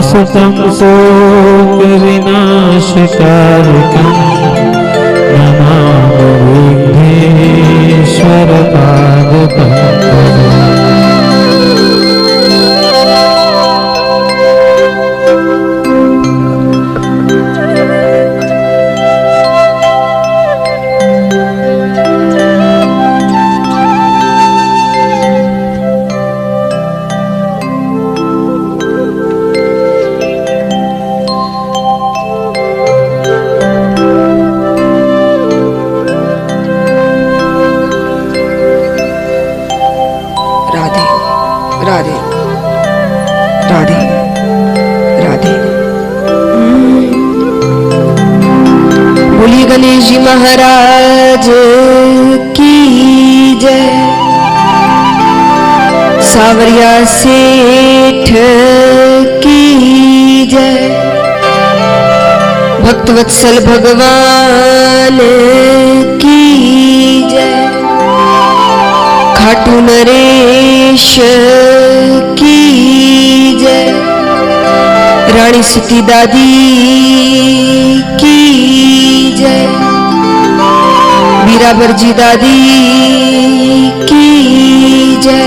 शाश्वतं शोकविनाशकारकं नमामि विघ्नेश्वरपादपङ्कजम्। गणेश जी महाराज की जय। सावरिया सेठ की जय। भक्तवत्सल भगवान की जय। खाटू नरेश की जय। रानी सती दादी की जय। बीराबर जी दादी की जय।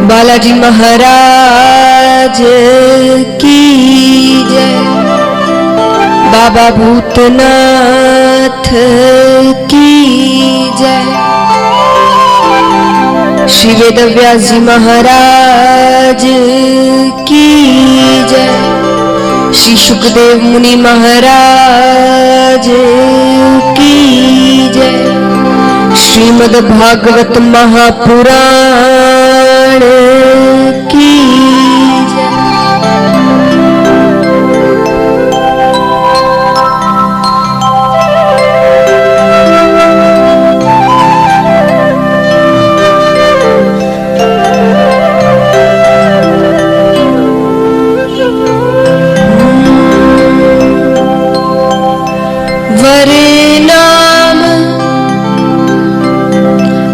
बालाजी महाराज की जय। बाबा भूतनाथ की जय। श्री वेदव्यास जी महाराज की जय। श्री सुखदेव मुनि महाराज की जय। श्रीमद् भागवत महापुराण की जय।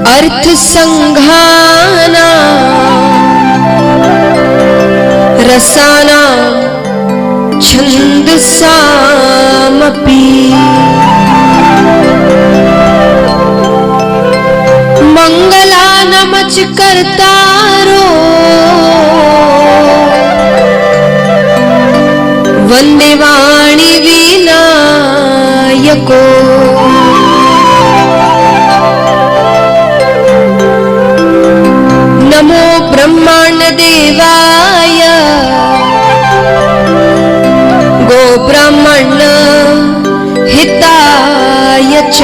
अर्थ संघाना रसाना छंद सामपि मंगला नमच करतारो वंदे वाणी विनायको। नमो ब्रह्मांड देवाय गो ब्राह्मण हिताय च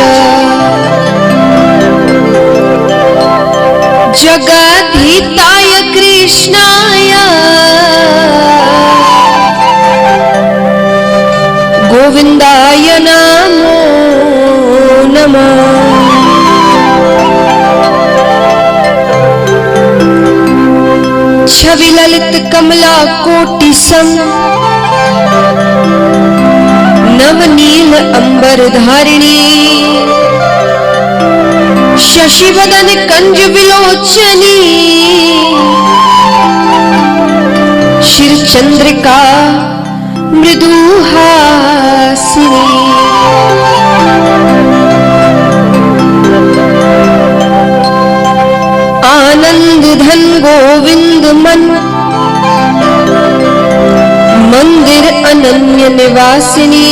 जगद्धिताय कृष्णाय गोविंदाय नमो नमः। छवि ललित कमला कोटि सम नवनील अंबर धारिणी शशि वदन कंज विलोचनी शिर चंद्रिका मृदुहासिनी। आनंद धन गोविंद मन मंदिर अनन्य निवासिनी।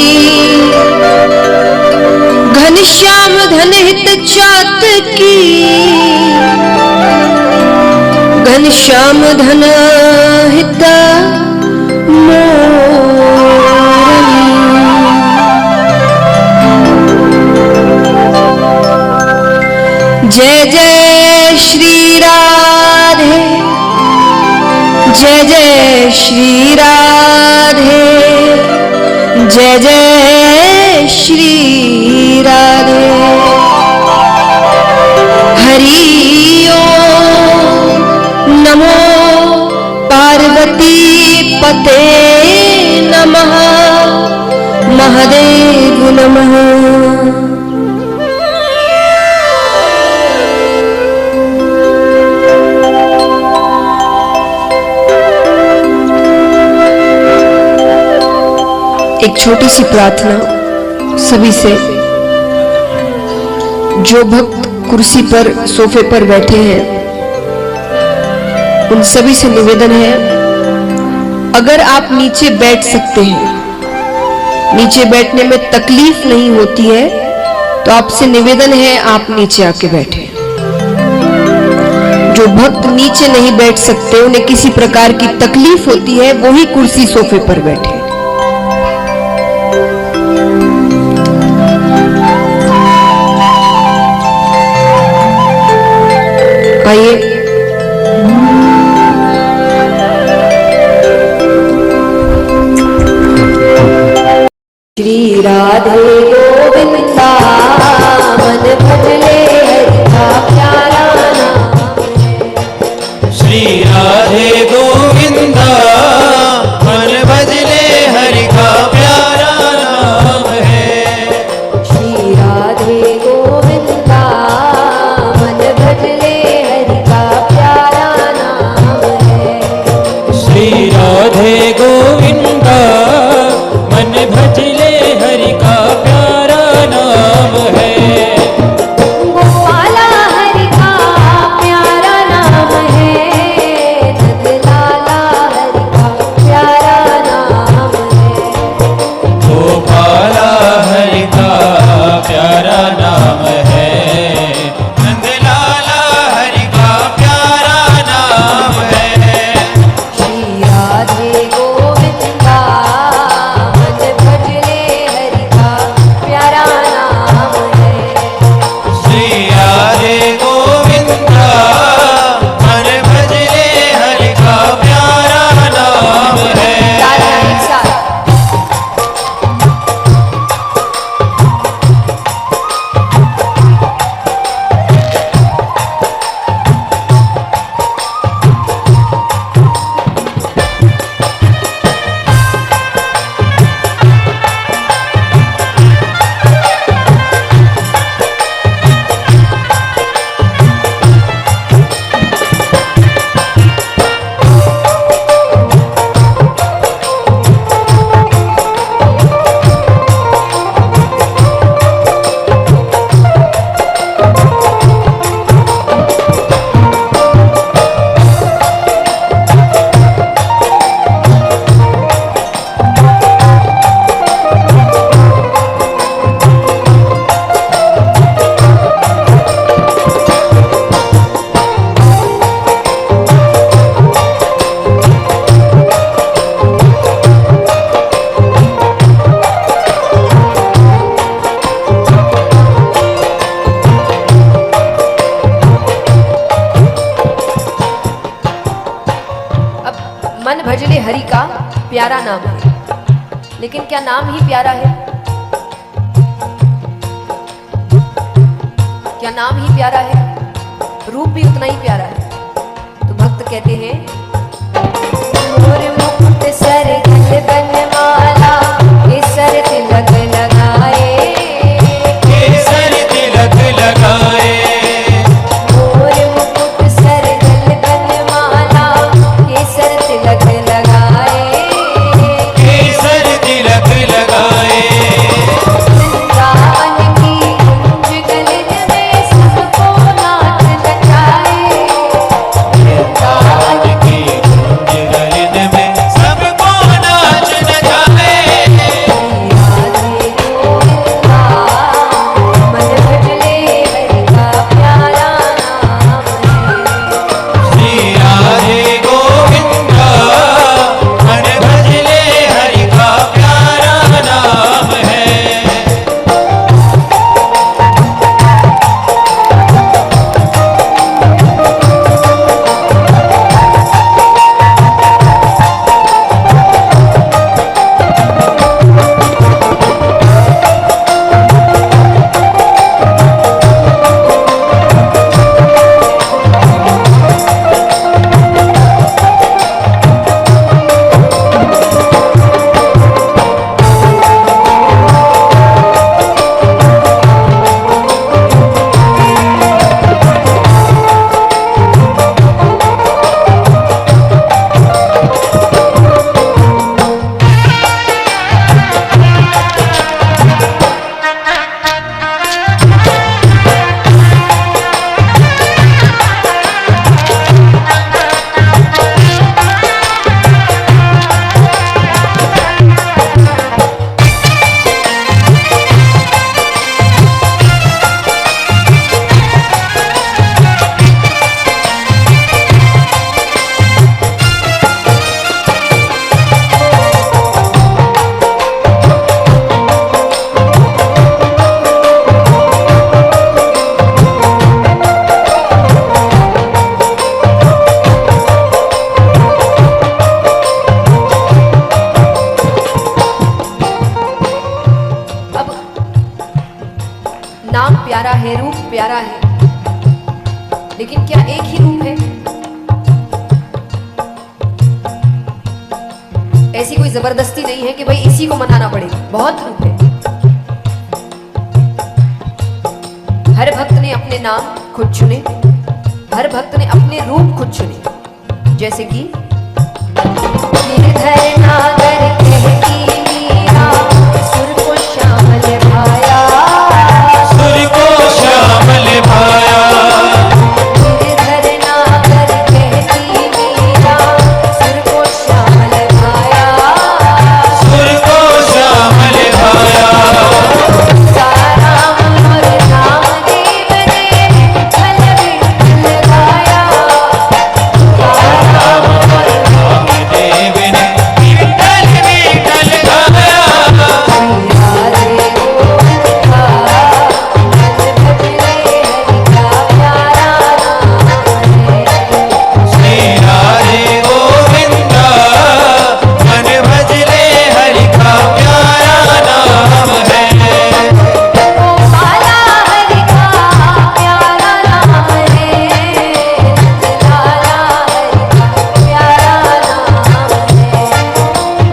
घनश्याम धन हित चातकी घनश्याम धन हित मोरनी। जय जय श्री राधे जय जय श्री राधे जय जय श्री राधे। हरि ओम नमो पार्वती पते नमः महादेव नमः। एक छोटी सी प्रार्थना सभी से। जो भक्त कुर्सी पर सोफे पर बैठे हैं उन सभी से निवेदन है, अगर आप नीचे बैठ सकते हैं, नीचे बैठने में तकलीफ नहीं होती है, तो आपसे निवेदन है आप नीचे आके बैठे। जो भक्त नीचे नहीं बैठ सकते, उन्हें किसी प्रकार की तकलीफ होती है, वो ही कुर्सी सोफे पर बैठे। आइए श्री राधे गोविंदा मन भजले हरि का प्यारा नाम। श्री राधे गोविंदा मन भजले हरि का प्यारा नाम है। श्री राधे गोविंदा मन भजले हरि का प्यारा नाम है। श्री राधे गोविंदा मन भजले हरि का प्यारा नाम है। गोपाला हरि का प्यारा नाम है, नंदलाला हरि का प्यारा नाम है। गोपाला हरि का प्यारा नाम है, नंदलाला हरि का प्यारा नाम है। श्री राधे गोविंदा मन भजले हरि का प्यारा नाम है। श्री राधे गोविंदा मन भजले हरि का प्यारा नाम है। तालियां एक साथ। मन भजले हरि का प्यारा नाम है, लेकिन क्या नाम ही प्यारा है? क्या नाम ही प्यारा है? रूप भी उतना ही प्यारा है। तो भक्त कहते हैं, मोर मुकुट सर गल बनमाला केसर तिलक लगाए, केसर तिलक लगाए। मोर मुकुट सर गल बनमाला केसर तिलक लगाए, केसर तिलक लगाए। वृंदावन की कुंज गलिन में सबको नाच नचाए, वृंदावन की लेकिन क्या एक ही रूप है? ऐसी कोई जबरदस्ती नहीं है कि भाई इसी को मनाना पड़ेगा, बहुत रूप है। हर भक्त ने अपने नाम खुद चुने, हर भक्त ने अपने रूप खुद चुने। जैसे कि गिरधर नागर कहती मीरा, सुर को श्यामल भाया, सुर को श्यामल भाया। गिरधर नागर कहती मीरा, सुर को श्यामल भाया, सुर को श्यामल भाया। साराम और रामदेव ने भल विठ्ठल गाया, राम और रामदेव ने विठ्ठल विठ्ठल गाया। राधे गोविंदा, मन भजले हरि का प्यारा नाम है। श्री राधे गोविंदा, मन भजले हरि का प्यारा नाम है। गोपाला हरि का प्यारा नाम है, लाला हरि का प्यारा नाम है।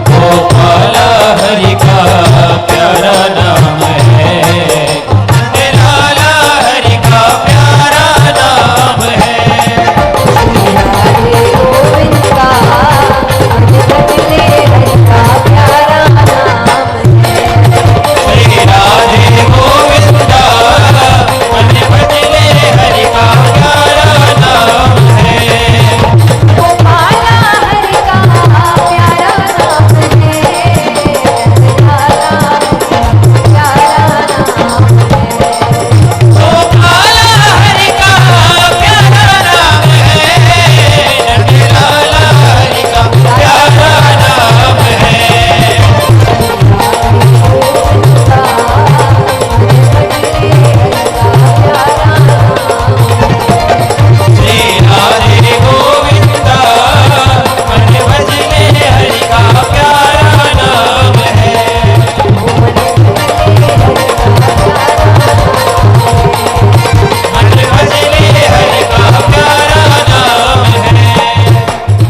गोपाला हरि का प्यारा नाम है। लाला हरि का प्यारा नाम है। राधे गोविंदा, मन भजले हरि का प्यारा नाम है। श्री राधे गोविंदा, मन भजले हरि का प्यारा नाम है। गोपाला हरि का प्यारा नाम है, लाला हरि का प्यारा नाम है। गोपाला हरि का प्यारा नाम है। लाला हरि का प्यारा नाम है। श्री राधे गोविंदा, मन भजले हरि का प्यारा नाम है। मन भजले हरि का प्यारा नाम है।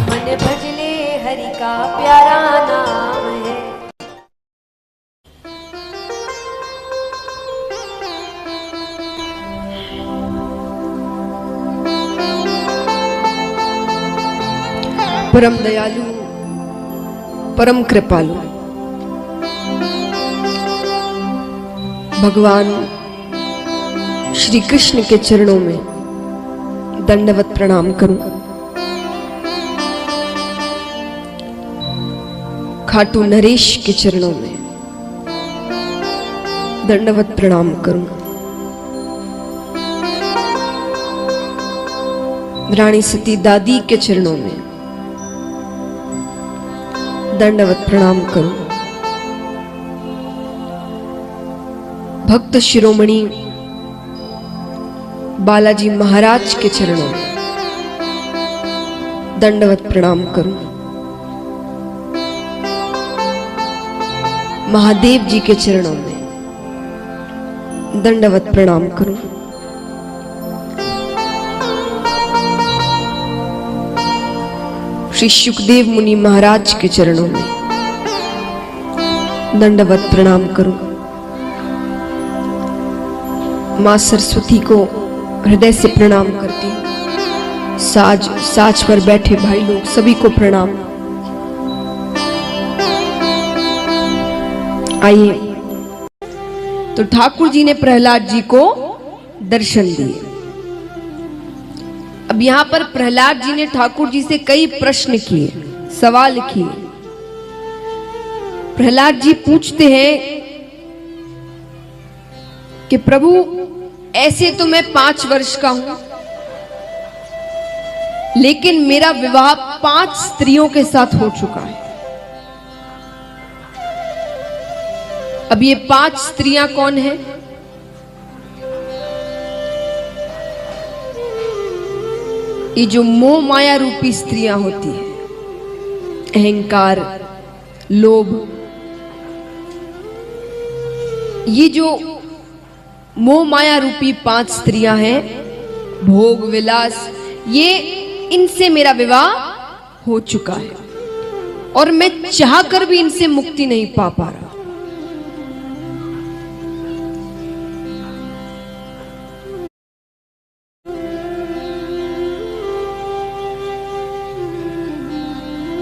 मन भजले हरि का प्यारा नाम है। परम दयालु, परम कृपालु भगवान श्री कृष्ण के चरणों में दंडवत प्रणाम करूं। खाटू नरेश के चरणों में दंडवत प्रणाम करूं। रानी सती दादी के चरणों में दंडवत प्रणाम करूं। भक्त शिरोमणि बालाजी महाराज के चरणों में दंडवत प्रणाम करूं। महादेव जी के चरणों में दंडवत प्रणाम करूं। श्री सुखदेव मुनि महाराज के चरणों में दंडवत प्रणाम करूं। मां सरस्वती को हृदय से प्रणाम करती हूं। साज पर बैठे भाई लोग सभी को प्रणाम। आइए, तो ठाकुर जी ने प्रहलाद जी को दर्शन दिए। अब यहां पर प्रहलाद जी ने ठाकुर जी से कई प्रश्न किए, सवाल किए। प्रहलाद जी पूछते हैं कि प्रभु, ऐसे तो मैं 5 वर्ष का हूं, लेकिन मेरा विवाह 5 स्त्रियों के साथ हो चुका है। अब ये 5 स्त्रियां कौन है? ये जो मोह माया रूपी स्त्रियां होती है, अहंकार, लोभ, ये जो मोह माया रूपी 5 स्त्रियां हैं, भोग विलास, ये इनसे मेरा विवाह हो चुका है और मैं चाहकर भी इनसे मुक्ति नहीं पा रहा।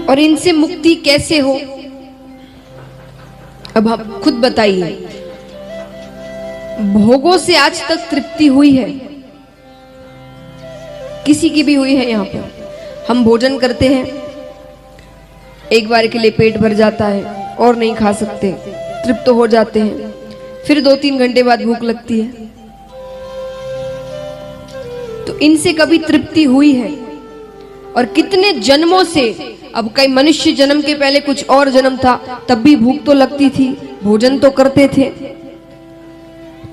और इनसे मुक्ति कैसे हो, अब आप खुद बताइए। भोगों से आज तक तृप्ति हुई है? किसी की भी हुई है? यहाँ पर हम भोजन करते हैं, एक बार के लिए पेट भर जाता है और नहीं खा सकते, तृप्त हो जाते हैं, फिर 2-3 घंटे बाद भूख लगती है। तो इनसे कभी तृप्ति हुई है? और कितने जन्मों से, अब कई मनुष्य जन्म के पहले कुछ और जन्म था, तब भी भूख तो लगती थी, भोजन तो करते थे।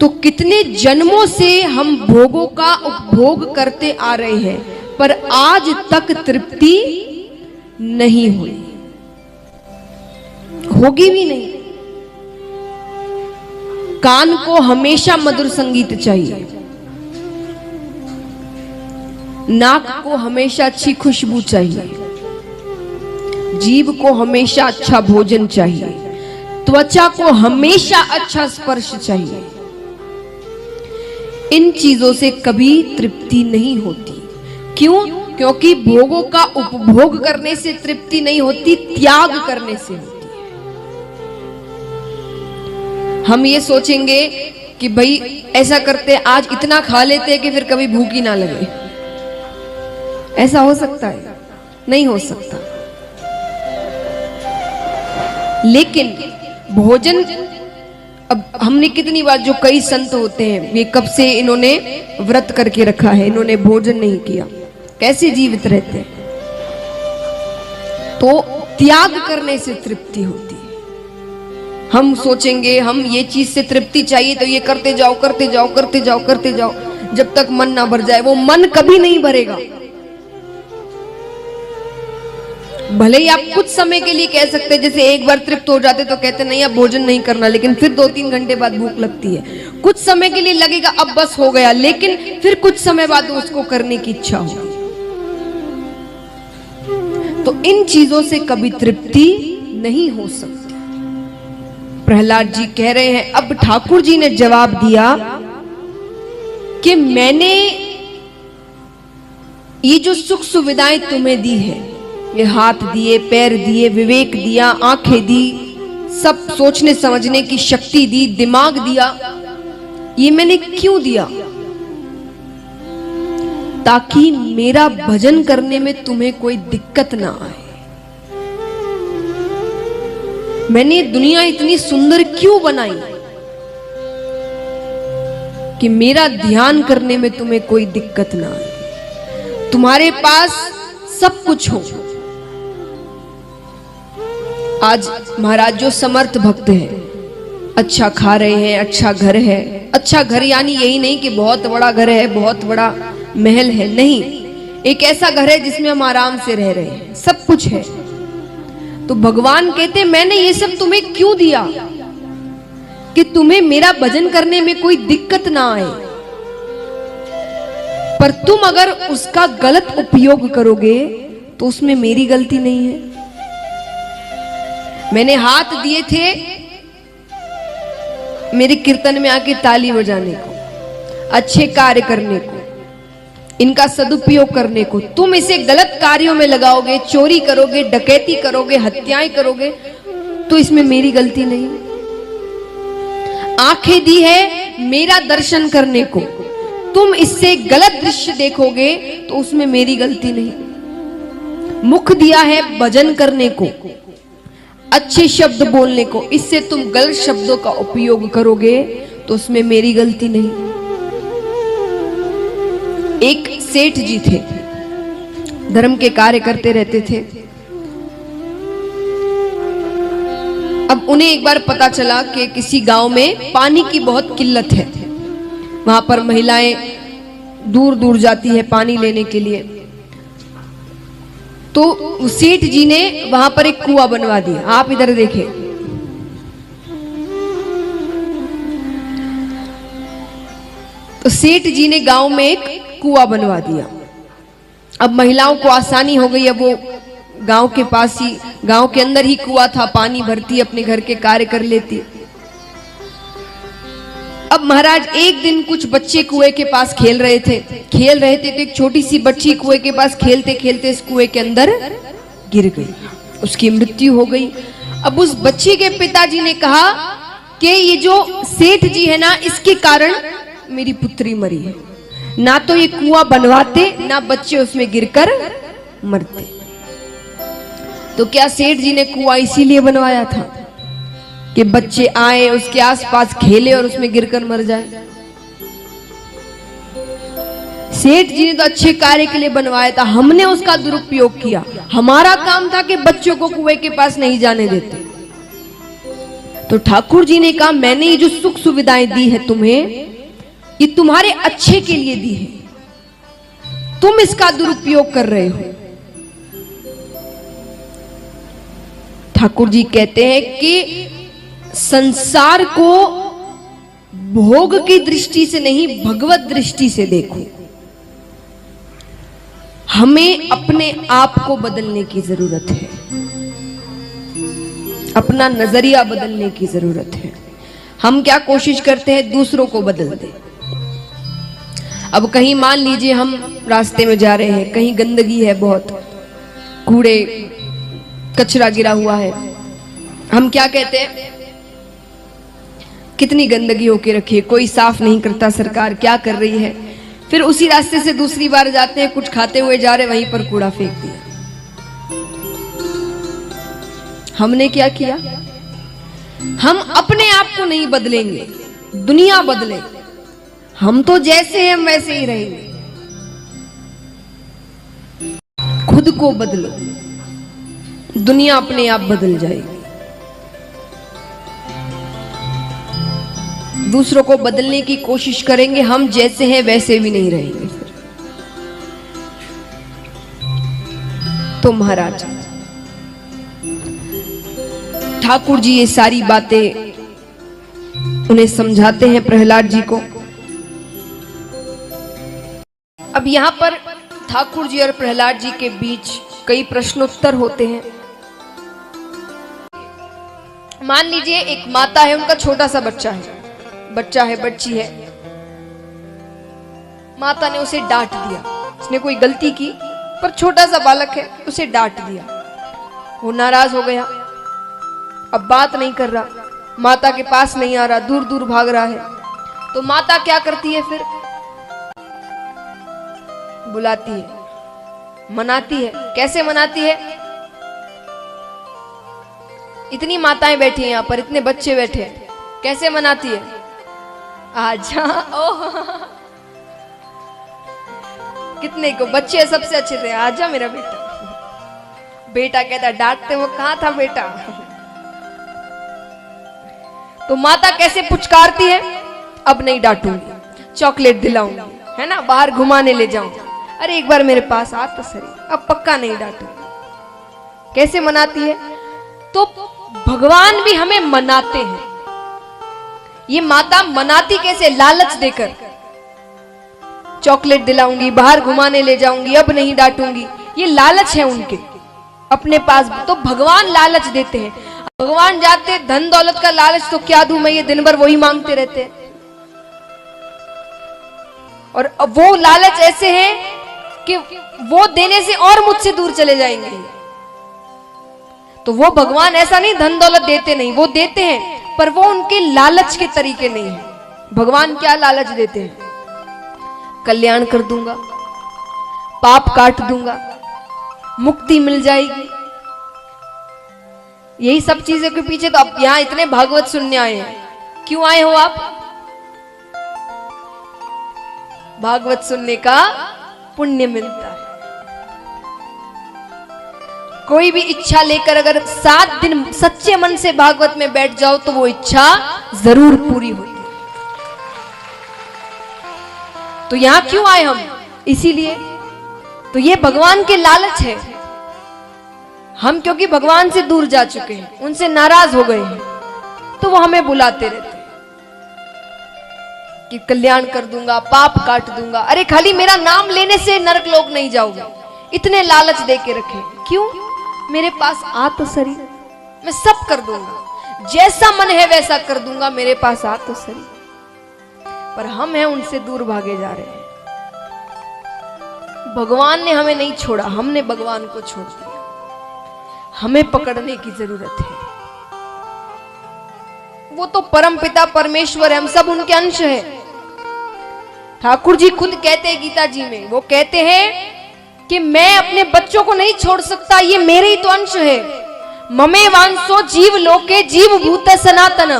तो कितने जन्मों से हम भोगों का उपभोग करते आ रहे हैं, पर आज तक तृप्ति नहीं हुई, होगी भी नहीं। कान को हमेशा मधुर संगीत चाहिए, नाक को हमेशा अच्छी खुशबू चाहिए, जीभ को हमेशा अच्छा भोजन चाहिए, त्वचा को हमेशा अच्छा स्पर्श चाहिए। इन चीजों से कभी तृप्ति नहीं होती। क्यों? क्योंकि भोगों का उपभोग करने से तृप्ति नहीं होती, त्याग करने से होती है। हम ये सोचेंगे कि भाई ऐसा करते, आज इतना खा लेते कि फिर कभी भूख ही ना लगे। ऐसा हो सकता है? नहीं हो सकता। लेकिन भोजन, अब हमने कितनी बार, जो कई संत होते हैं, ये कब से इन्होंने व्रत करके रखा है, इन्होंने भोजन नहीं किया, कैसे जीवित रहते हैं? तो त्याग करने से तृप्ति होती है। हम सोचेंगे हम ये चीज से तृप्ति चाहिए तो ये करते जाओ करते जाओ करते जाओ करते जाओ, जब तक मन ना भर जाए। वो मन कभी नहीं भरेगा। भले ही आप कुछ समय के लिए कह सकते हैं, जैसे एक बार तृप्त हो जाते तो कहते नहीं अब भोजन नहीं करना, लेकिन फिर 2-3 घंटे बाद भूख लगती है। कुछ समय के लिए लगेगा अब बस हो गया, लेकिन फिर कुछ समय बाद उसको करने की इच्छा होगी। तो इन चीजों से कभी तृप्ति नहीं हो सकती। प्रहलाद जी कह रहे हैं, अब ठाकुर जी ने जवाब दिया कि मैंने ये जो सुख सुविधाएं तुम्हें दी है, ये हाथ दिए, पैर दिए, विवेक दिया, आंखें दी, सब सोचने समझने की शक्ति दी, दिमाग दिया, ये मैंने क्यों दिया? ताकि मेरा भजन करने में तुम्हें कोई दिक्कत ना आए। मैंने दुनिया इतनी सुंदर क्यों बनाई कि मेरा ध्यान करने में तुम्हें कोई दिक्कत ना आए। तुम्हारे पास सब कुछ हो। आज महाराज जो समर्थ भक्त हैं, अच्छा खा रहे हैं, अच्छा घर है। अच्छा घर यानी यही नहीं कि बहुत बड़ा घर है, बहुत बड़ा महल है, नहीं, एक ऐसा घर है जिसमें हम आराम से रह रहे हैं, सब कुछ है। तो भगवान कहते मैंने ये सब तुम्हें क्यों दिया कि तुम्हें मेरा भजन करने में कोई दिक्कत ना आए। पर तुम अगर उसका गलत उपयोग करोगे तो उसमें मेरी गलती नहीं है। मैंने हाथ दिए थे मेरे कीर्तन में आके ताली बजाने को, अच्छे कार्य करने को, इनका सदुपयोग करने को। तुम इसे गलत कार्यों में लगाओगे, चोरी करोगे, डकैती करोगे, हत्याएं करोगे, तो इसमें मेरी गलती नहीं। आंखें दी है मेरा दर्शन करने को, तुम इससे गलत दृश्य देखोगे तो उसमें मेरी गलती नहीं। मुख दिया है भजन करने को, अच्छे शब्द बोलने को, इससे तुम गलत शब्दों का उपयोग करोगे तो उसमें मेरी गलती नहीं। एक सेठ जी थे, धर्म के कार्य करते रहते थे। अब उन्हें एक बार पता चला कि किसी गांव में पानी की बहुत किल्लत है। वहां पर महिलाएं दूर दूर जाती है पानी लेने के लिए। तो सेठ जी ने वहां पर एक कुआं बनवा दिया। आप इधर देखें, तो सेठ जी ने गांव में एक कुआं बनवा दिया। अब महिलाओं को आसानी हो गई, अब वो गांव के पास ही, गांव के अंदर ही कुआं था, पानी भरती, अपने घर के कार्य कर लेती। अब महाराज एक दिन कुछ बच्चे कुएं के पास खेल रहे थे तो एक छोटी सी बच्ची कुएं के पास खेलते खेलते इस कुएं के अंदर गिर गई, उसकी मृत्यु हो गई। अब उस बच्ची के पिताजी ने कहा कि ये जो सेठ जी है ना, इसके कारण मेरी पुत्री मरी है, ना तो ये कुआं बनवाते ना बच्चे उसमें गिरकर मरते। तो क्या सेठ जी ने कुआं इसीलिए बनवाया था कि बच्चे आए उसके आसपास खेले और उसमें गिरकर मर जाए? सेठ जी ने तो अच्छे कार्य के लिए बनवाया था, हमने उसका दुरुपयोग किया। हमारा काम था कि बच्चों को कुएं के पास नहीं जाने देते। तो ठाकुर जी ने कहा मैंने ये जो सुख सुविधाएं दी है तुम्हें, ये तुम्हारे अच्छे के लिए दी है, तुम इसका दुरुपयोग कर रहे हो। ठाकुर जी कहते हैं कि संसार को भोग की दृष्टि से नहीं, भगवत दृष्टि से देखो। हमें अपने आप को बदलने की जरूरत है, अपना नजरिया बदलने की जरूरत है। हम क्या कोशिश करते हैं? दूसरों को बदल दे। अब कहीं मान लीजिए हम रास्ते में जा रहे हैं, कहीं गंदगी है, बहुत कूड़े कचरा गिरा हुआ है, हम क्या कहते हैं? कितनी गंदगी होके रखी है, कोई साफ नहीं करता, सरकार क्या कर रही है। फिर उसी रास्ते से दूसरी बार जाते हैं, कुछ खाते हुए जा रहे, वहीं पर कूड़ा फेंक दिया। हमने क्या किया? हम अपने आप को नहीं बदलेंगे, दुनिया बदले। हम तो जैसे हैं वैसे ही रहेंगे। खुद को बदलो, दुनिया अपने आप बदल जाएगी। दूसरों को बदलने की कोशिश करेंगे, हम जैसे हैं वैसे भी नहीं रहेंगे फिर। तो महाराज ठाकुर जी ये सारी बातें उन्हें समझाते हैं, प्रहलाद जी को। अब यहां पर ठाकुर जी और प्रहलाद जी के बीच कई प्रश्नोत्तर होते हैं। मान लीजिए एक माता है, उनका छोटा सा बच्चा है, बच्ची है। माता ने उसे डांट दिया, उसने कोई गलती की पर छोटा सा बालक है, उसे डांट दिया। वो नाराज हो गया, अब बात नहीं कर रहा, माता के पास नहीं आ रहा, दूर दूर भाग रहा है। तो माता क्या करती है? फिर बुलाती है, मनाती है। कैसे मनाती है? इतनी माताएं बैठी हैं यहां पर, इतने बच्चे बैठे हैं, कैसे मनाती है? आजा, ओह कितने को बच्चे सबसे अच्छे थे, आजा मेरा बेटा। बेटा कहता डांटते वो कहां था बेटा। तो माता कैसे पुचकारती है? अब नहीं डांटूंगी, चॉकलेट दिलाऊंगी, है ना, बाहर घुमाने ले जाऊंगी, अरे एक बार मेरे पास आ तो सही, अब पक्का नहीं डांटूंगी। कैसे मनाती है? तो भगवान भी हमें मनाते हैं। ये माता मनाती कैसे? लालच देकर, चॉकलेट दिलाऊंगी, बाहर घुमाने ले जाऊंगी, अब नहीं डांटूंगी, ये लालच है उनके अपने पास। तो भगवान लालच देते हैं। भगवान जाते धन दौलत का लालच तो क्या दूं मैं, ये दिन भर वही मांगते रहते हैं। और वो लालच ऐसे है कि वो देने से और मुझसे दूर चले जाएंगे। तो वो भगवान ऐसा नहीं धन दौलत देते नहीं, वो देते हैं पर वो उनके लालच के तरीके नहीं है। भगवान क्या लालच देते हैं? कल्याण कर दूंगा, पाप काट दूंगा, मुक्ति मिल जाएगी। यही सब चीजों के पीछे तो आप यहां इतने भागवत सुनने आए हैं। क्यों आए हो आप? भागवत सुनने का पुण्य मिलता है। कोई भी इच्छा लेकर अगर 7 दिन सच्चे मन से भागवत में बैठ जाओ तो वो इच्छा जरूर पूरी होती है। तो यहां क्यों आए हम? इसीलिए तो ये भगवान के लालच है। हम क्योंकि भगवान से दूर जा चुके हैं, उनसे नाराज हो गए हैं, तो वो हमें बुलाते रहते हैं। कि कल्याण कर दूंगा, पाप काट दूंगा। अरे खाली मेरा नाम लेने से नरक लोक नहीं जाओगे, इतने लालच दे के रखे। क्यों? मेरे पास आ तो सही, मैं सब कर दूंगा, जैसा मन है वैसा कर दूंगा, मेरे पास आ तो सही। पर हम हैं उनसे दूर भागे जा रहे हैं। भगवान ने हमें नहीं छोड़ा, हमने भगवान को छोड़ दिया। हमें पकड़ने की जरूरत है। वो तो परम पिता परमेश्वर है, हम सब उनके अंश हैं। ठाकुर जी खुद कहते हैं गीता जी में, वो कहते हैं कि मैं अपने बच्चों को नहीं छोड़ सकता, ये मेरे ही तो अंश है। ममे वांसो जीव लोके जीव भूत सनातन,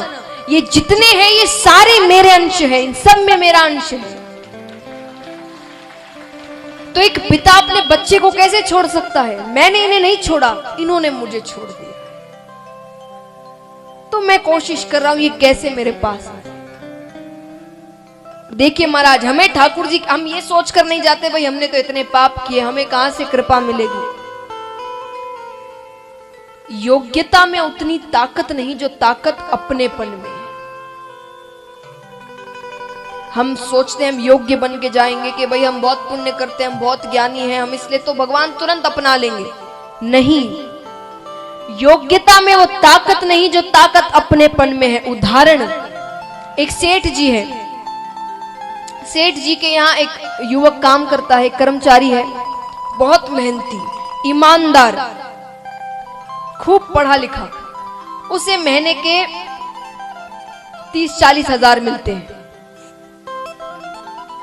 ये जितने हैं ये सारे मेरे अंश हैं, इन सब में मेरा अंश है। तो एक पिता अपने बच्चे को कैसे छोड़ सकता है? मैंने इन्हें नहीं छोड़ा, इन्होंने मुझे छोड़ दिया। तो मैं कोशिश कर रहा हूं ये कैसे मेरे पास आए। देखिए महाराज, हमें ठाकुर जी, हम ये सोचकर नहीं जाते भाई हमने तो इतने पाप किए, हमें कहां से कृपा मिलेगी। योग्यता में उतनी ताकत नहीं जो ताकत अपनेपन में है। हम सोचते हैं हम योग्य बन के जाएंगे कि भाई हम बहुत पुण्य करते हैं, हम बहुत ज्ञानी हैं, हम इसलिए तो भगवान तुरंत अपना लेंगे। नहीं, योग्यता में वो ताकत नहीं जो ताकत अपनेपन में है। उदाहरण, एक सेठ जी है, सेठ जी के यहाँ एक युवक काम करता है, कर्मचारी है, बहुत मेहनती, ईमानदार, खूब पढ़ा लिखा। उसे महीने के 30-40 हजार मिलते हैं,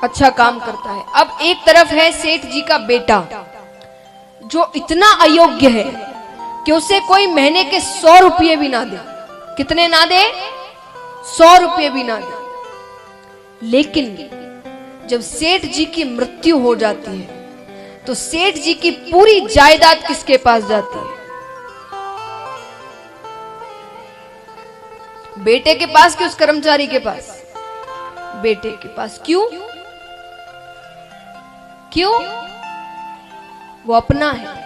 अच्छा काम करता है। अब एक तरफ है सेठ जी का बेटा जो इतना अयोग्य है कि उसे कोई महीने के 100 रुपये भी ना दे। कितने ना दे? 100 रुपये भी ना दे। लेकिन जब सेठ जी की मृत्यु हो जाती है तो सेठ जी की पूरी जायदाद किसके पास जाती है? बेटे के पास कि उस कर्मचारी के पास? बेटे के पास। क्यों? क्यों? वो अपना है,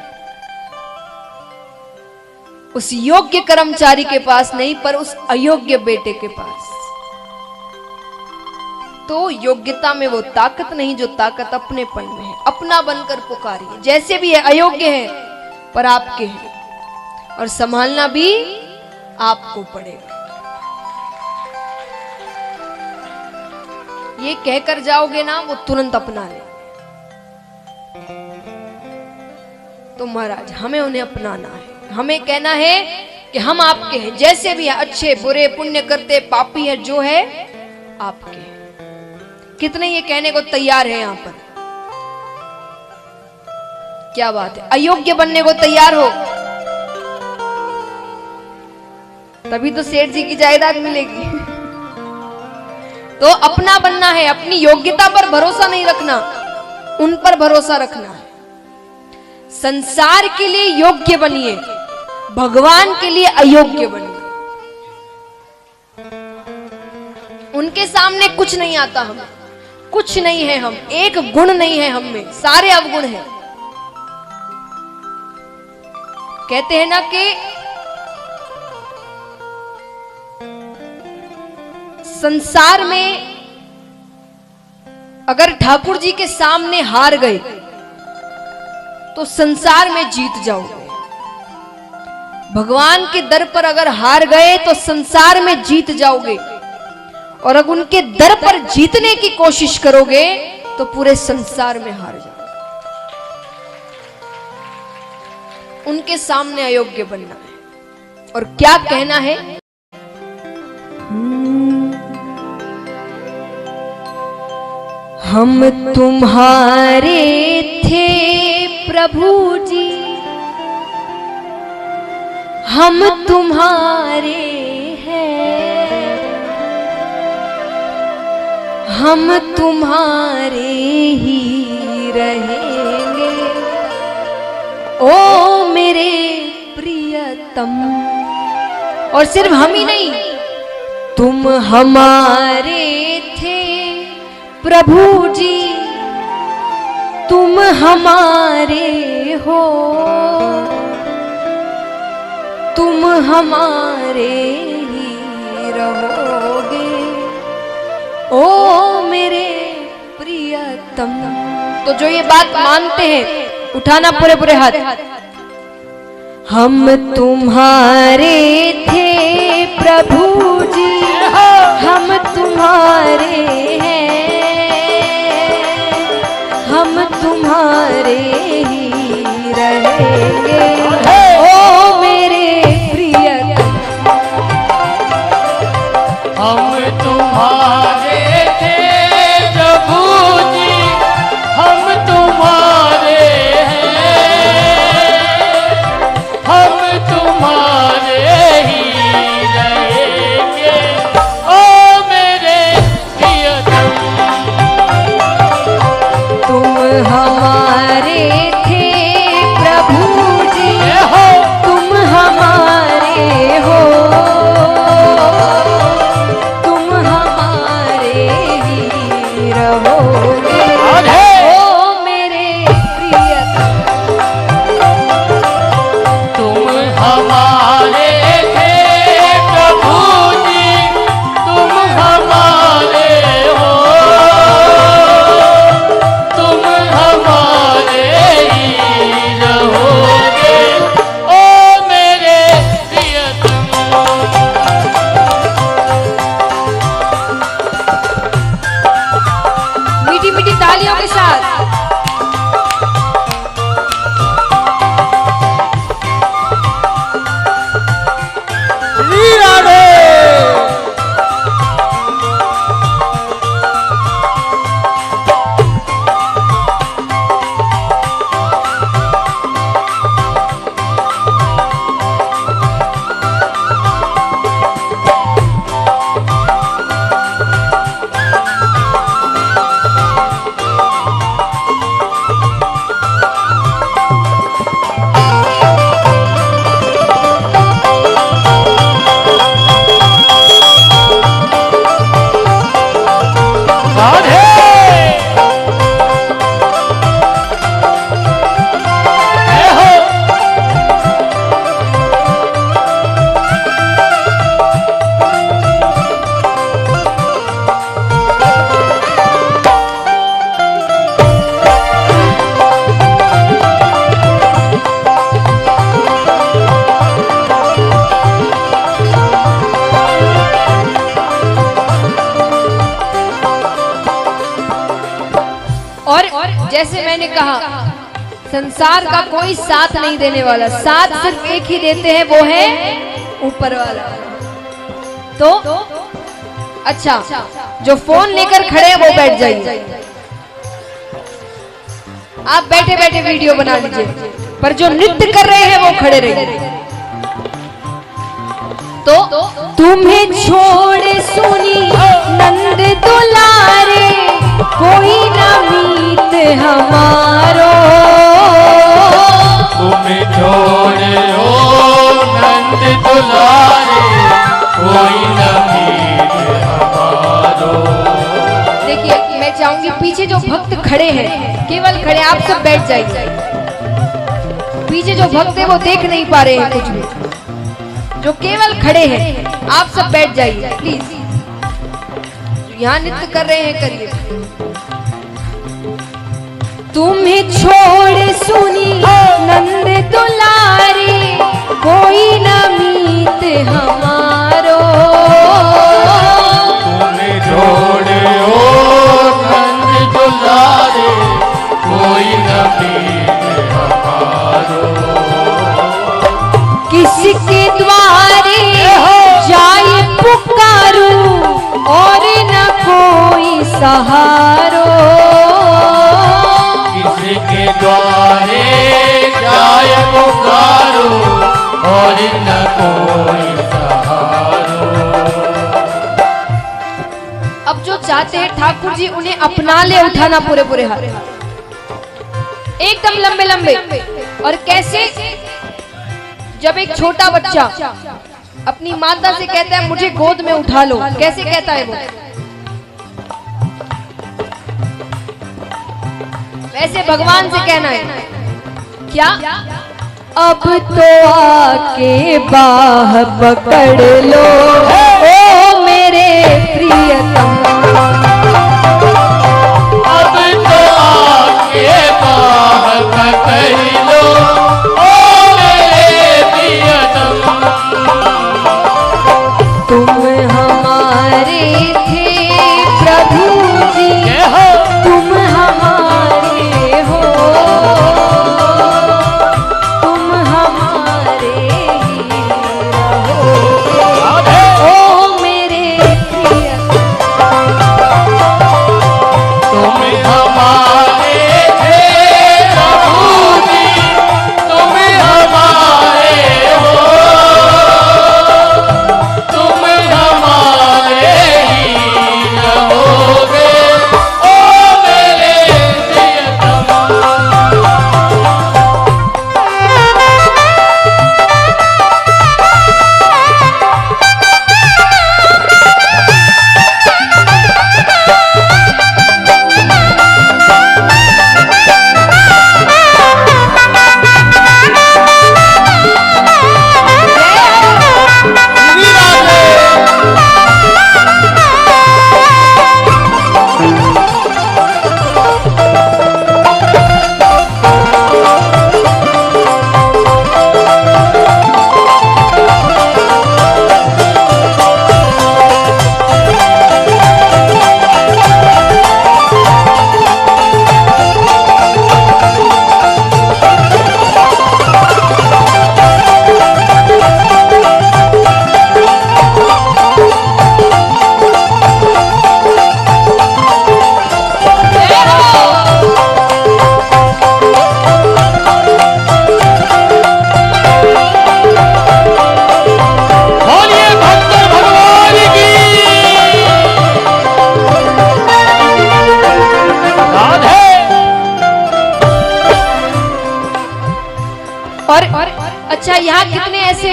उस योग्य कर्मचारी के पास नहीं, पर उस अयोग्य बेटे के पास। तो योग्यता में वो ताकत नहीं जो ताकत अपनेपन में है। अपना बनकर पुकारिए, जैसे भी है, अयोग्य है पर आपके हैं, और संभालना भी आपको पड़ेगा। ये कहकर जाओगे ना, वो तुरंत अपना ले। तो महाराज हमें उन्हें अपनाना है, हमें कहना है कि हम आपके हैं, जैसे भी है, अच्छे बुरे, पुण्य करते पापी है, जो है आपके हैं। कितने ये कहने को तैयार है यहां पर? क्या बात है, अयोग्य बनने को तैयार हो तभी तो सेठ जी की जायदाद मिलेगी। तो अपना बनना है, अपनी योग्यता पर भरोसा नहीं रखना, उन पर भरोसा रखना है। संसार के लिए योग्य बनिए, भगवान के लिए अयोग्य बनिए। उनके सामने कुछ नहीं आता, हम कुछ नहीं है, हम एक गुण नहीं है हम में, सारे अवगुण हैं। कहते हैं ना कि संसार में अगर ठाकुर जी के सामने हार गए तो संसार में जीत जाओगे। भगवान के दर पर अगर हार गए तो संसार में जीत जाओगे, और अगर उनके दर पर जीतने की कोशिश करोगे तो पूरे संसार में हार जाओगे। उनके सामने अयोग्य बनना है। और क्या कहना है? हम तुम्हारे थे प्रभु जी, हम तुम्हारे हैं, हम तुम्हारे ही रहेंगे, ओ मेरे प्रियतम। और सिर्फ हम ही नहीं, तुम हमारे थे प्रभु जी, तुम हमारे हो, तुम हमारे ही रहोगे, ओ प्रियतम। तो जो ये बात मानते हैं उठाना पूरे पूरे हाथ। हम तुम्हारे थे प्रभु जी, हम तुम्हारे हैं, हम तुम्हारे ही रहेंगे ओ मेरे प्रियतम। हम तुम्हारे थे प्रभु जी, हम तुम्हारे हैं, हम तुम्हारे ही रहेंगे ओ मेरे प्रियतम। तुम हमारे थे प्रभु जी, तुम हमारे हो, तुम हमारे ही रहोगे ओ मेरे प्रियतम। तुम हमारे थे प्रभु जी, तुम हमारे हो, तुम हमारे ही रहोगे ओ मेरे प्रियतम। मीठी मीठी तालियों के साथ। और जैसे मैंने कहा संसार का कोई साथ नहीं देने वाला, साथ सिर्फ एक ही देते हैं, वो है ऊपर वाला। तो अच्छा, जो फोन लेकर खड़े हैं वो बैठ जाइए। आप बैठे बैठे वीडियो बना लीजिए, पर जो नृत्य कर रहे हैं वो खड़े रहिए। तो तुम्हें छोड़ सुनी नंद दुलारे, कोई न मीत हमारो। तुम्हें छोड़े ओ नंद दुलारे, कोई न मीत हमारो। देखिए, मैं चाहूंगी पीछे जो भक्त खड़े हैं, केवल खड़े, आप सब बैठ जाइए। पीछे जो भक्त है वो देख नहीं पा रहे हैं कुछ भी, जो केवल खड़े हैं आप सब बैठ जाइए प्लीज। यहाँ नृत्य कर रहे हैं करिए। तुम्हें छोड़ सुनी नंद दुलारे, कोई न मीत हमारो। तुम्हें छोड़े ओ नंद दुलारे, कोई न मीत हमारो। किसके द्वारे जाए पुकारू, और न कोई सहारो। किसके द्वारे जाय पुकारो, और न कोई सहारो। अब जो चाहते हैं ठाकुर जी उन्हें अपना ले, उठाना पूरे पूरे हाथ, एकदम लंबे लंबे। और कैसे, जब एक छोटा बच्चा अपनी माता से कहता है मुझे गोद में उठा लो, कैसे कहता है वो, वैसे भगवान से कहना है क्या, अब तो आके बाह पकड़ लो ओ मेरे प्रियतम। अब तो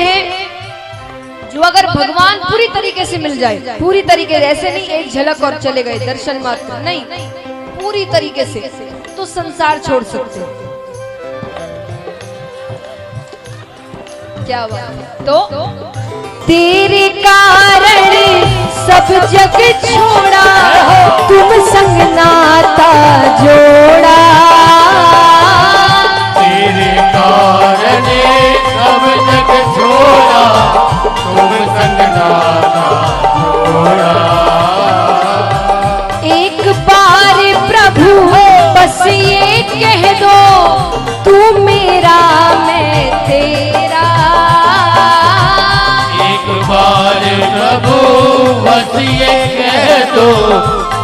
हैं जो अगर भगवान पूरी तरीके से मिल जाए, पूरी तरीके से, ऐसे नहीं एक झलक और चले गए दर्शन मात्र, नहीं, पूरी तरीके से, तो संसार छोड़ सकते हैं। क्या बात। तो तेरे कारण सब जग छोड़ा, तुम संग नाता जोड़ा। तेरे कारण सब जग छोड़ा, तुम संग नाता जोड़ा। एक बार प्रभु बस ये कह दो, तू मेरा मैं तेरा। एक बार प्रभु बस ये कह दो,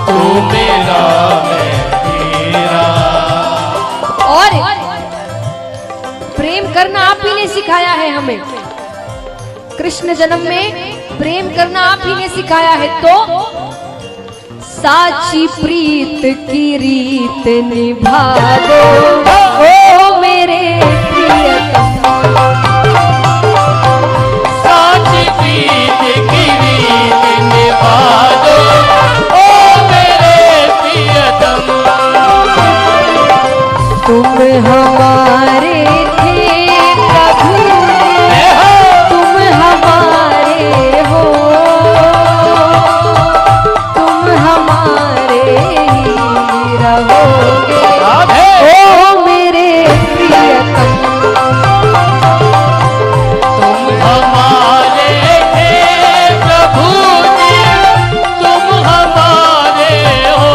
तू मेरा मैं तेरा। और प्रेम करना आप ही ने सिखाया है हमें, कृष्ण जन्म में प्रेम करना आप ही ने सिखाया है। तो साची प्रीत की रीत निभा दो, ओ मेरे प्रियतम। साची प्रीत की रीत निभा दो, ओ मेरे प्रियतम। तुम हमारे थे प्रभु, तुम हमारे हो, तुम हमारे ही रहोगे, ओ मेरे प्रियतम। तुम हमारे थे प्रभु जी, तुम हमारे हो,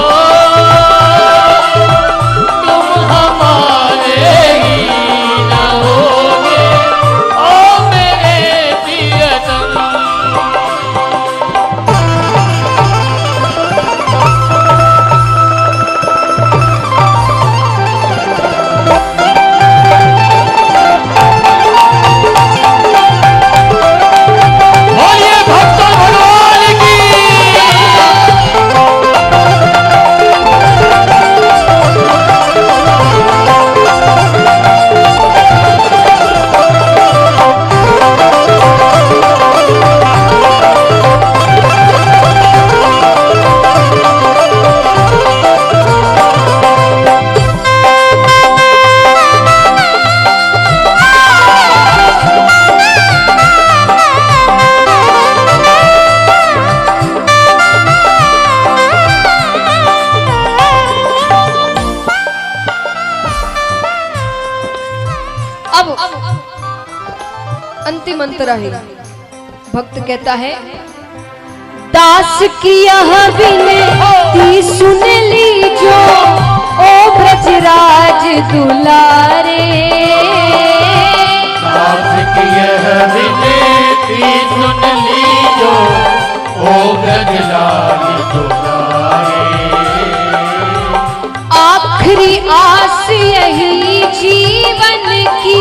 तुम हमारे ही रहोगे, ओ मेरे प्रियतम। बोलिए भक्तों भगवान की। अब अंतिम अंतरा है। भक्त कहता है, दास की यह विनती सुन लीजो, ओ ब्रजराज दुलारे। दास की यह विनती सुन लीजो, ओ ब्रजराज दुलारे। आखिरी आस यही जीवन की,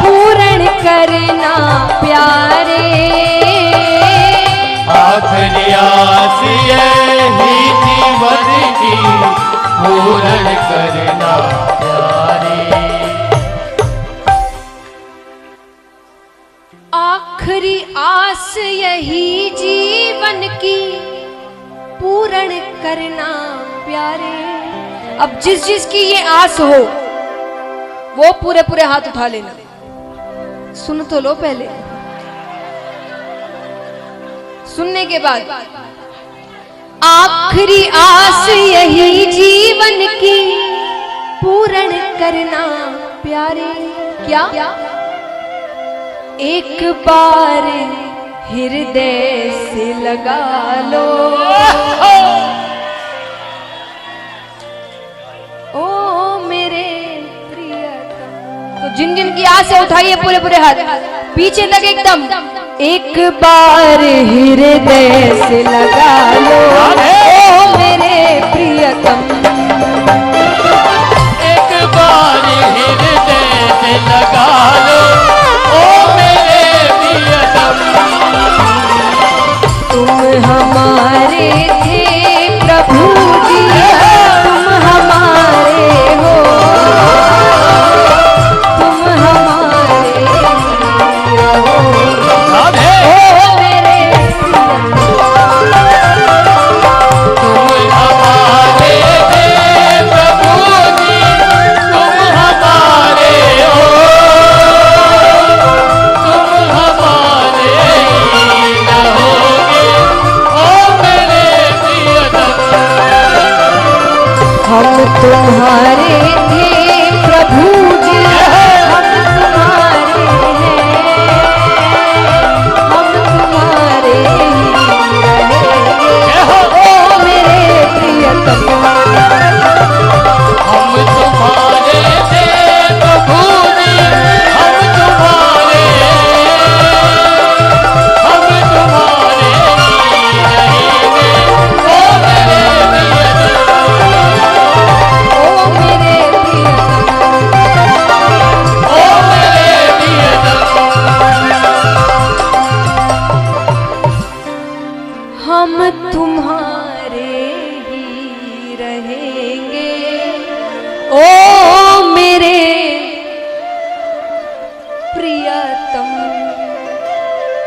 पूर्ण करना प्यारे। आखिरी आस यही जीवन की, पूर्ण करना प्यारे। आखिरी आस यही जीवन की, पूर्ण करना प्यारे। अब जिस जिस की ये आस हो, वो पूरे पूरे हाथ उठा लेना। सुन तो लो पहले, सुनने के बाद, आखिरी आस यही जीवन की, पूर्ण करना प्यारे। क्या? एक बार हृदय से लगा लो, ओ मेरे प्रियतम। तो जिन जिन की आस है उठाइए पूरे पूरे हाथ, पीछे तक एकदम। एक बार हृदय से लगा लो, ओ मेरे प्रियतम। एक बार हृदय से लगा लो, ओ मेरे प्रियतम। तुम हमारे थे प्रभु जी, तुम हमारे हो, तुम हमारे हो।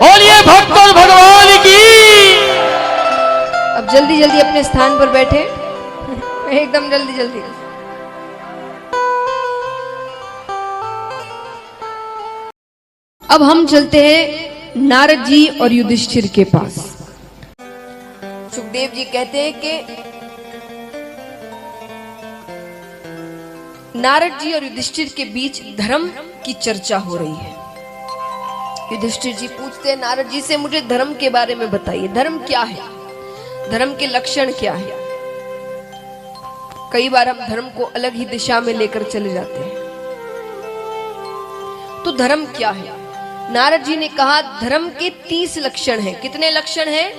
बोलिए भक्त और भगवान की। अब जल्दी जल्दी अपने स्थान पर बैठे, एकदम जल्दी जल्दी। अब हम चलते हैं नारद जी और युधिष्ठिर के पास। सुखदेव जी कहते हैं कि नारद जी और युधिष्ठिर के बीच धर्म की चर्चा हो रही है। युधिष्ठिर जी पूछते हैं नारद जी से, मुझे धर्म के बारे में बताइए, धर्म क्या है, धर्म के लक्षण क्या है। कई बार हम धर्म को अलग ही दिशा में लेकर चले जाते हैं। तो धर्म क्या है? नारद जी ने कहा धर्म के 30 लक्षण हैं। कितने लक्षण हैं?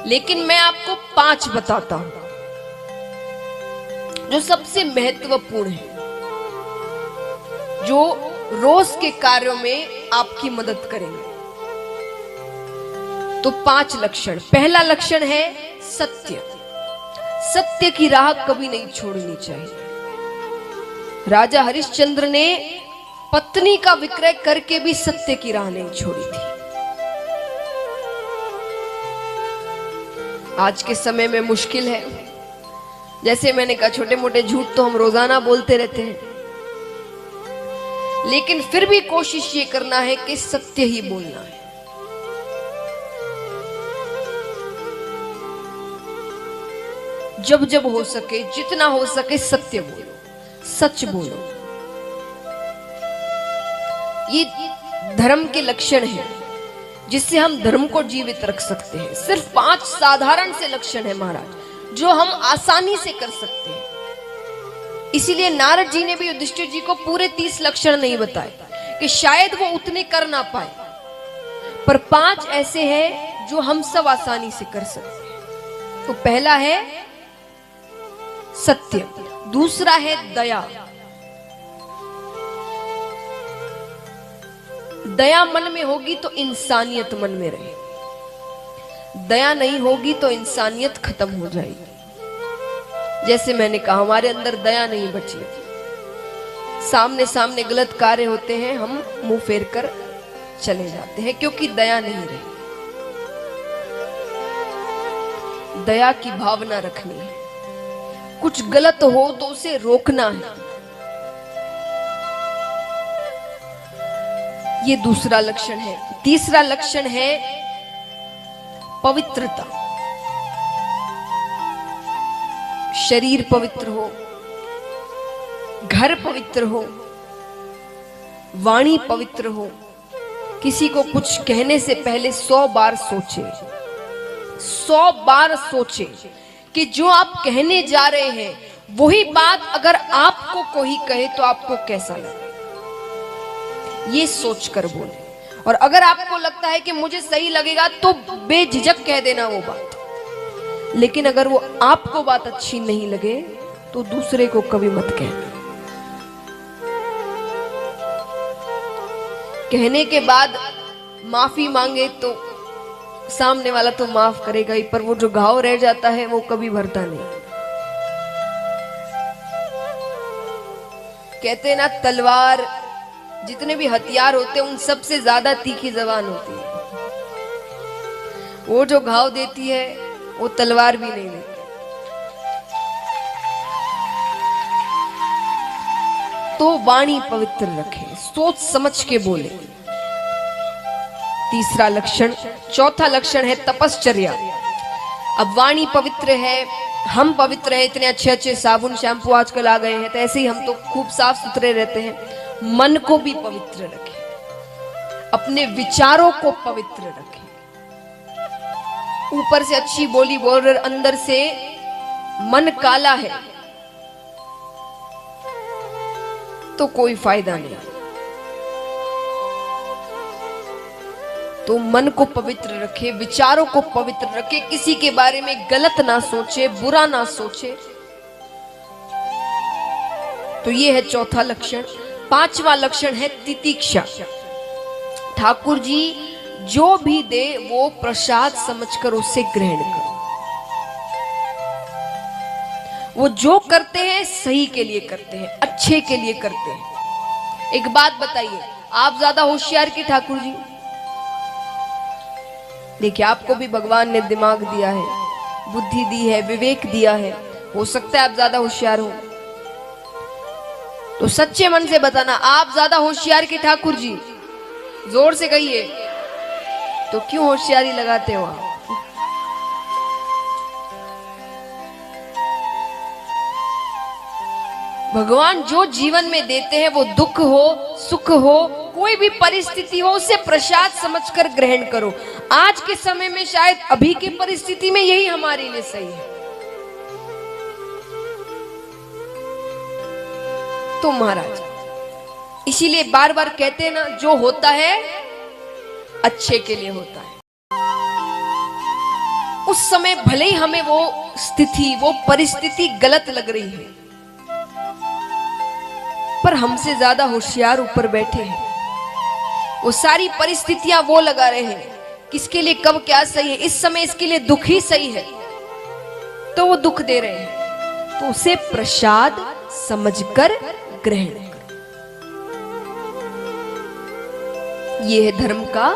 लेकिन मैं आपको 5 बताता हूं जो सबसे महत्वपूर्ण है, जो रोज के कार्यों में आपकी मदद करेंगे। तो 5 लक्षण। पहला लक्षण है सत्य। सत्य की राह कभी नहीं छोड़नी चाहिए। राजा हरिश्चंद्र ने पत्नी का विक्रय करके भी सत्य की राह नहीं छोड़ी थी। आज के समय में मुश्किल है। जैसे मैंने कहा, छोटे मोटे झूठ तो हम रोजाना बोलते रहते हैं, लेकिन फिर भी कोशिश ये करना है कि सत्य ही बोलना है। जब जब हो सके, जितना हो सके सत्य बोलो, सच बोलो। ये धर्म के लक्षण हैं जिससे हम धर्म को जीवित रख सकते हैं। सिर्फ 5 साधारण से लक्षण है महाराज, जो हम आसानी से कर सकते हैं। इसीलिए नारद जी ने भी युधिष्ठिर जी को पूरे 30 लक्षण नहीं बताए कि शायद वो उतने कर ना पाए, पर 5 ऐसे हैं जो हम सब आसानी से कर सकते हैं। तो पहला है सत्य, दूसरा है दया। दया मन में होगी तो इंसानियत मन में रहे, दया नहीं होगी तो इंसानियत खत्म हो जाएगी। जैसे मैंने कहा, हमारे अंदर दया नहीं बची। सामने सामने गलत कार्य होते हैं, हम मुंह फेर कर चले जाते हैं क्योंकि दया नहीं रही। दया की भावना रखनी है। कुछ गलत हो तो उसे रोकना है। ये दूसरा लक्षण है। तीसरा लक्षण है पवित्रता। शरीर पवित्र हो, घर पवित्र हो, वाणी पवित्र हो। किसी को कुछ कहने से पहले 100 बार सोचे, 100 बार सोचे कि जो आप कहने जा रहे हैं वही बात अगर आपको कोई कहे तो आपको कैसा लगे, ये सोचकर बोले। और अगर आपको लगता है कि मुझे सही लगेगा तो बेझिझक कह देना वो बात, लेकिन अगर वो आपको बात अच्छी नहीं लगे तो दूसरे को कभी मत कहना। कहने के बाद माफी मांगे तो सामने वाला तो माफ करेगा ही, पर वो जो घाव रह जाता है वो कभी भरता नहीं। कहते ना, तलवार, जितने भी हथियार होते हैं उन सबसे ज्यादा तीखी जबान होती है। वो जो घाव देती है वो तलवार भी नहीं देती। तो वाणी पवित्र रखें, सोच समझ के बोले। तीसरा लक्षण। चौथा लक्षण है तपश्चर्या। अब वाणी पवित्र है, हम पवित्र हैं, इतने अच्छे अच्छे साबुन शैम्पू आजकल आ गए हैं, तो ऐसे ही हम तो खूब साफ सुथरे रहते हैं। मन को भी पवित्र रखें, अपने विचारों को पवित्र रखें। ऊपर से अच्छी बोली बोल रहे, अंदर से मन काला है तो कोई फायदा नहीं। तो मन को पवित्र रखे, विचारों को पवित्र रखे, किसी के बारे में गलत ना सोचे, बुरा ना सोचे। तो ये है चौथा लक्षण। पांचवा लक्षण है तितिक्षा। ठाकुर जी जो भी दे वो प्रसाद समझकर उसे ग्रहण करो। वो जो करते हैं सही के लिए करते हैं, अच्छे के लिए करते हैं। एक बात बताइए, आप ज्यादा होशियार कि ठाकुर जी? देखिए, आपको भी भगवान ने दिमाग दिया है, बुद्धि दी है, विवेक दिया है। हो सकता है आप ज्यादा होशियार हो, तो सच्चे मन से बताना, आप ज्यादा होशियार के ठाकुर जी? जोर से कहिए। तो क्यों होशियारी लगाते हो आप? भगवान जो जीवन में देते हैं, वो दुख हो सुख हो कोई भी परिस्थिति हो, उसे प्रसाद समझकर ग्रहण करो। आज के समय में शायद अभी की परिस्थिति में यही हमारे लिए सही है। तो महाराज इसीलिए बार बार कहते हैं ना, जो होता है अच्छे के लिए होता है। उस समय भले ही हमें वो स्थिति, वो परिस्थिति गलत लग रही है, पर हमसे ज्यादा होशियार ऊपर बैठे हैं। वो सारी परिस्थितियां वो लगा रहे हैं, किसके लिए कब क्या सही है। इस समय इसके लिए दुख ही सही है, तो वो दुख दे रहे हैं। तो उसे प्रसाद समझकर ग्रहण करो। ये है धर्म का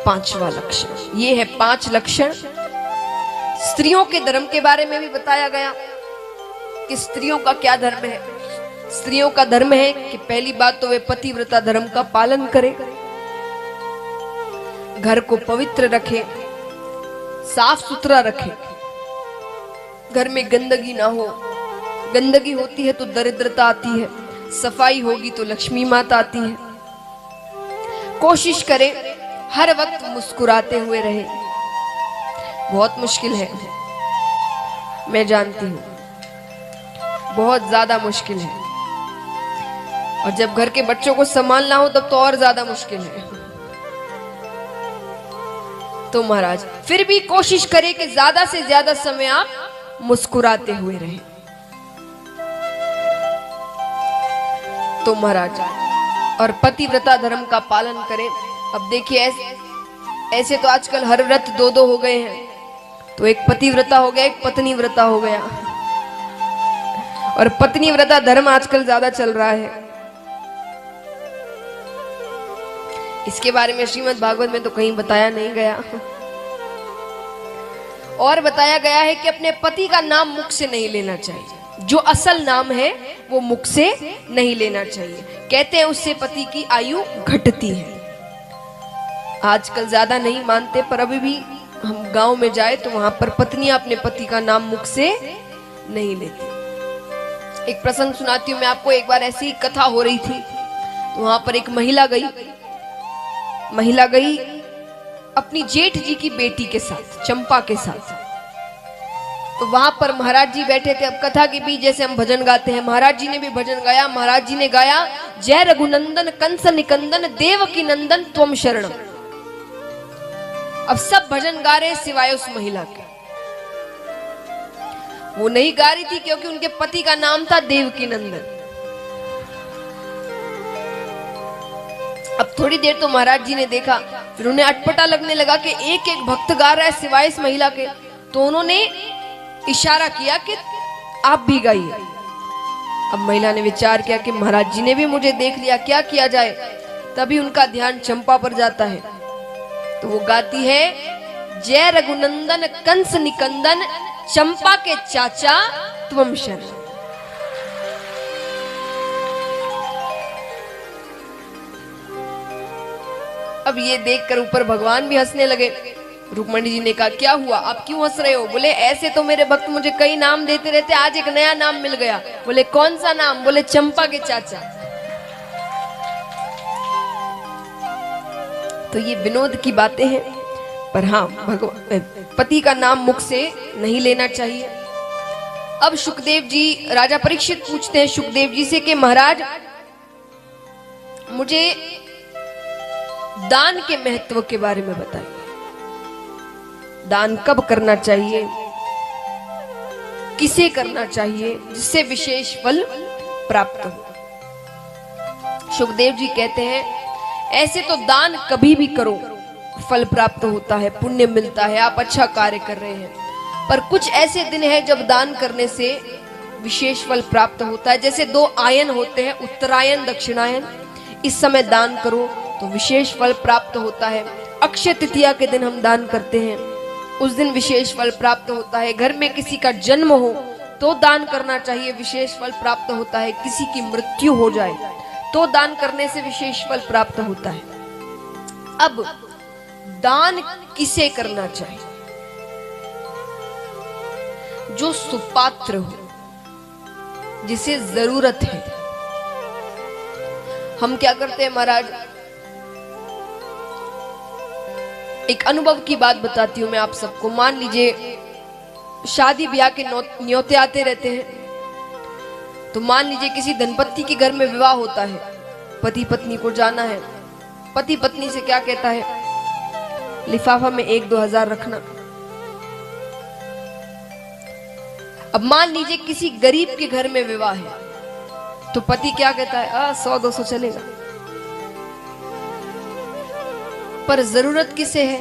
5वां लक्षण। ये है 5 लक्षण। स्त्रियों के धर्म के बारे में भी बताया गया कि स्त्रियों का क्या धर्म है। स्त्रियों का धर्म है कि पहली बात तो वे पतिव्रता धर्म का पालन करें, घर को पवित्र रखें, साफ सुथरा रखें, घर में गंदगी ना हो। गंदगी होती है तो दरिद्रता आती है, सफाई होगी तो लक्ष्मी माता आती है। कोशिश करें हर वक्त मुस्कुराते हुए रहे। बहुत मुश्किल है, मैं जानती हूं, बहुत ज्यादा मुश्किल है। और जब घर के बच्चों को संभालना हो तब तो और ज्यादा मुश्किल है। तो महाराज फिर भी कोशिश करें कि ज्यादा से ज्यादा समय आप मुस्कुराते हुए रहें। तो महाराज और पतिव्रता धर्म का पालन करें। अब देखिए, ऐसे तो आजकल हर व्रत 2-2 हो गए हैं। तो एक पतिव्रता हो गया, एक पत्नी व्रता हो गया। और पत्नी व्रता धर्म आजकल ज्यादा चल रहा है। इसके बारे में श्रीमद् भागवत में तो कहीं बताया नहीं गया। और बताया गया है कि अपने पति का नाम मुख से नहीं लेना चाहिए। जो असल नाम है वो मुख से नहीं लेना चाहिए। कहते हैं उससे पति की आयु घटती है। आजकल ज्यादा नहीं मानते, पर अभी भी हम गांव में जाए तो वहां पर पत्नियां अपने पति का नाम मुख से नहीं लेती। एक प्रसंग सुनाती हूँ मैं आपको। एक बार ऐसी कथा हो रही थी, तो वहां पर एक महिला गई अपनी जेठ जी की बेटी के साथ, चंपा के साथ। तो वहां पर महाराज जी बैठे थे। अब कथा के बीच जैसे हम भजन गाते हैं, महाराज जी ने भी भजन गाया। महाराज जी ने गाया, जय रघुनंदन कंस निकंदन देवकी नंदन त्वम शरणम। अब सब भजन गा रहे सिवाय उस महिला के। वो नहीं गा रही थी क्योंकि उनके पति का नाम था देवकी नंदन। अब थोड़ी देर तो महाराज जी ने देखा, फिर उन्हें अटपटा लगने लगा कि एक एक भक्त गा रहा है सिवाय इस महिला के। तो उन्होंने इशारा किया कि आप भी गाइए। अब महिला ने विचार किया कि महाराज जी ने भी मुझे देख लिया, क्या किया जाए। तभी उनका ध्यान चंपा पर जाता है। तो वो गाती है, जय रघुनंदन कंस निकंदन चंपा के चाचा त्वम शरण। अब ये देखकर ऊपर भगवान भी हंसने लगे। रुक्मणी जी ने कहा, क्या हुआ, आप क्यों हंस रहे हो? बोले, ऐसे तो मेरे भक्त मुझे कई नाम देते रहते, आज एक नया नाम मिल गया। बोले, कौन सा नाम? बोले, चंपा के चाचा। तो ये विनोद की बातें हैं, पर हाँ, भगवान पति का नाम मुख से नहीं लेना चाहिए। अब सुखदेव जी, राजा परीक्षित पूछते हैं सुखदेव जी से कि महाराज, मुझे दान के महत्व के बारे में बताइए। दान कब करना चाहिए, किसे करना चाहिए, जिससे विशेष फल प्राप्त हो। सुखदेव जी कहते हैं, ऐसे तो दान कभी भी करो फल प्राप्त होता है, पुण्य मिलता है, आप अच्छा कार्य कर रहे हैं। पर कुछ ऐसे दिन हैं जब दान करने से विशेष फल प्राप्त होता है। जैसे 2 आयन होते हैं, उत्तरायण दक्षिणायन। इस समय दान करो तो विशेष फल प्राप्त होता है। अक्षय तृतीया के दिन हम दान करते हैं, उस दिन विशेष फल प्राप्त होता है। घर में किसी का जन्म हो तो दान करना चाहिए, विशेष फल प्राप्त होता है। किसी की मृत्यु हो जाए तो दान करने से विशेष फल प्राप्त होता है। अब दान किसे करना चाहिए? जो सुपात्र हो, जिसे जरूरत है। हम क्या करते हैं महाराज, एक अनुभव की बात बताती हूं मैं आप सबको। मान लीजिए शादी ब्याह के न्योते आते रहते हैं, तो मान लीजिए किसी धनपति के घर में विवाह होता है, पति पत्नी को जाना है। पति पत्नी से क्या कहता है, लिफाफा में 1-2 हजार रखना। अब मान लीजिए किसी गरीब के घर में विवाह है, तो पति क्या कहता है, 100-200 चलेगा। पर जरूरत किसे है?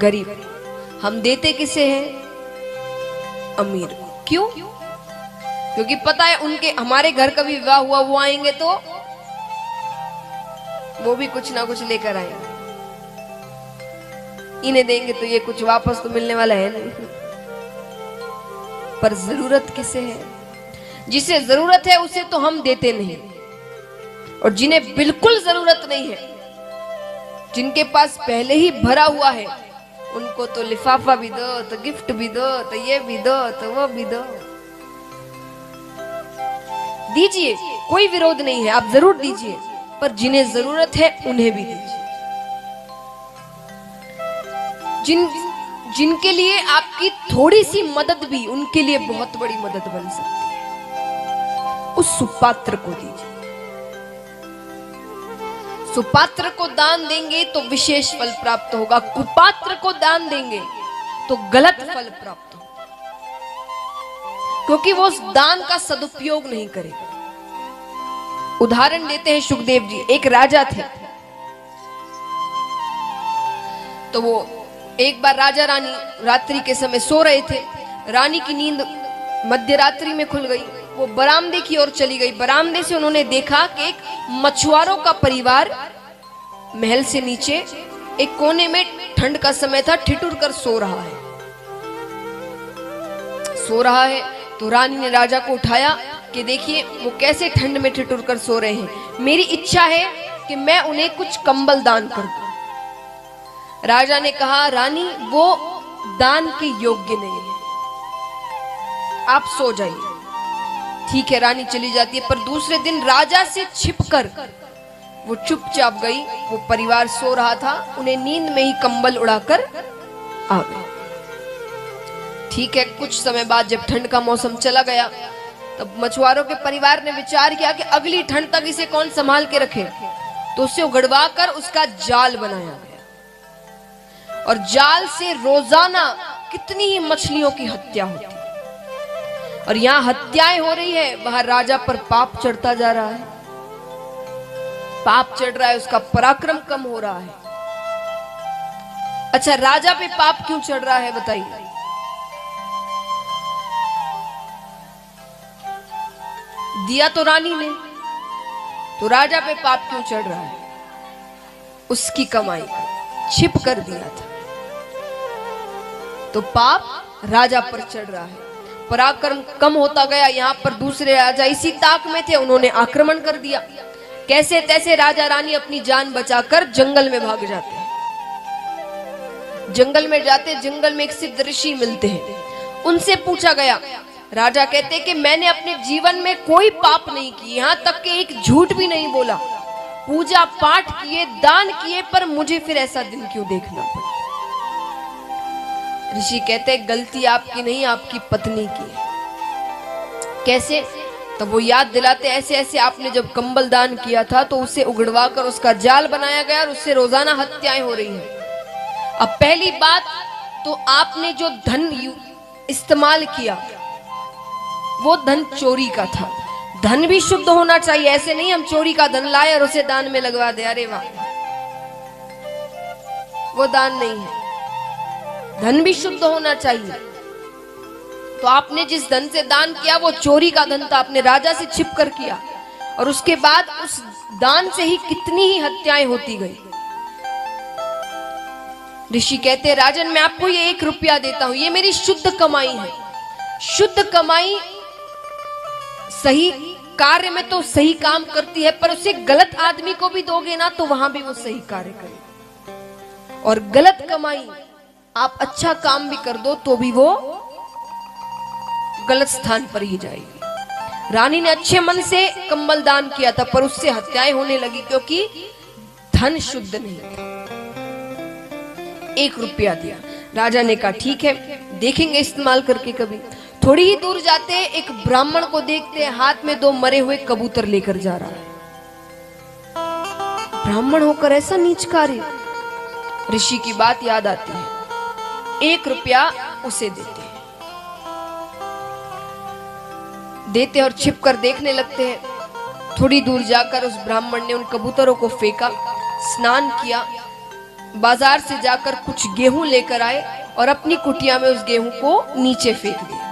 गरीब। हम देते किसे हैं? अमीर को। क्यों? क्योंकि पता है उनके, हमारे घर का भी विवाह हुआ, वो आएंगे तो वो भी कुछ ना कुछ लेकर आएंगे, इन्हें देंगे तो ये कुछ वापस तो मिलने वाला है नहीं। पर जरूरत किसे है? जिसे जरूरत है उसे तो हम देते नहीं, और जिन्हें बिल्कुल जरूरत नहीं है, जिनके पास पहले ही भरा हुआ है, उनको तो लिफाफा भी दो, तो गिफ्ट भी दो, तो ये भी दो, तो वो भी दो। दीजिए, कोई विरोध नहीं है, आप जरूर दीजिए, पर जिन्हें जरूरत है उन्हें भी दीजिए। जिनके लिए आपकी थोड़ी सी मदद भी उनके लिए बहुत बड़ी मदद बन सकती है, उस सुपात्र को दीजिए। सुपात्र को दान देंगे तो विशेष फल प्राप्त होगा, कुपात्र को दान देंगे तो गलत फल प्राप्त होगा, क्योंकि वो उस दान का सदुपयोग नहीं करेगा। उदाहरण देते हैं सुखदेव जी। एक राजा थे, तो वो एक बार राजा रानी रात्रि के समय सो रहे थे। रानी की नींद मध्य रात्रि में खुल गई, वो बरामदे की ओर चली गई। बरामदे से उन्होंने देखा कि एक मछुआरों का परिवार महल से नीचे एक कोने में, ठंड का समय था, ठिठुर कर सो रहा है। तो रानी ने राजा को उठाया कि देखिए वो कैसे ठंड में ठिठुर कर सो रहे हैं, मेरी इच्छा है कि मैं उन्हें कुछ कंबल दान कर दूं। राजा ने कहा, रानी वो दान के योग्य नहीं है, आप सो जाइए। ठीक है, रानी चली जाती है। पर दूसरे दिन राजा से छिपकर वो चुपचाप गई। वो परिवार सो रहा था, उन्हें नींद में ही कंबल उड़ाकर आ गई। ठीक है, कुछ समय बाद जब ठंड का मौसम चला गया, तब मछुआरों के परिवार ने विचार किया कि अगली ठंड तक इसे कौन संभाल के रखे, तो उसे उगड़वा कर उसका जाल बनाया गया। और जाल से रोजाना कितनी ही मछलियों की हत्या होती है, और यहां हत्याएं हो रही है, वहां राजा पर पाप चढ़ता जा रहा है। पाप चढ़ रहा है, उसका पराक्रम कम हो रहा है। अच्छा, राजा पे पाप क्यों चढ़ रहा है बताइए? दिया तो रानी ने, तो राजा पे पाप क्यों चढ़ रहा है? उसकी कमाई छिप कर दिया था, तो पाप राजा पर चढ़ रहा है। पराक्रम कम होता गया। यहाँ पर दूसरे राजा इसी ताक में थे, उन्होंने आक्रमण कर दिया। कैसे तैसे राजा रानी अपनी जान बचाकर जंगल में भाग जाते हैं। जंगल में जाते, जंगल में एक सिद्ध ऋषि मिलते हैं। उनसे पूछा गया, राजा कहते कि मैंने अपने जीवन में कोई पाप नहीं किए, यहाँ तक कि एक झूठ भी नहीं बोला, पूजा पाठ किए, दान किए, पर मुझे फिर ऐसा दिन क्यों देखना पड़ा? ऋषि कहते गलती आपकी नहीं, आपकी पत्नी की है। कैसे? तब वो याद दिलाते, ऐसे ऐसे आपने जब कंबल दान किया था तो उसे उगड़वा कर उसका जाल बनाया गया और उससे रोजाना हत्याएं हो रही हैं। अब पहली बात तो आपने जो धन इस्तेमाल किया वो धन चोरी का था। धन भी शुद्ध होना चाहिए, ऐसे नहीं हम चोरी का धन लाए और उसे दान में लगवा दे, अरे वाह, वो दान नहीं है। धन भी शुद्ध होना चाहिए। तो आपने जिस धन से दान किया वो चोरी का धन था, आपने राजा से छिप कर किया, और उसके बाद उस दान से ही कितनी ही हत्याएं होती गई। ऋषि कहते राजन मैं आपको ये 1 रुपया देता हूं, ये मेरी शुद्ध कमाई है। शुद्ध कमाई सही कार्य में तो सही काम करती है, पर उसे गलत आदमी को भी दोगे ना तो वहां भी वो सही कार्य करे। और गलत कमाई आप अच्छा काम भी कर दो तो भी वो गलत स्थान पर ही जाएगी। रानी ने अच्छे मन से कंबल दान किया था, पर उससे हत्याएं होने लगी क्योंकि धन शुद्ध नहीं था। 1 रुपया दिया। राजा ने कहा ठीक है, देखेंगे इस्तेमाल करके कभी। थोड़ी ही दूर जाते एक ब्राह्मण को देखते हैं, हाथ में 2 मरे हुए कबूतर लेकर जा रहा है। ब्राह्मण होकर ऐसा नीच कार्य। ऋषि की बात याद आती है, 1 रुपया उसे देते और छिपकर देखने लगते हैं। थोड़ी दूर जाकर उस ब्राह्मण ने उन कबूतरों को फेंका, स्नान किया, बाजार से जाकर कुछ गेहूं लेकर आए और अपनी कुटिया में उस गेहूं को नीचे फेंक दिया।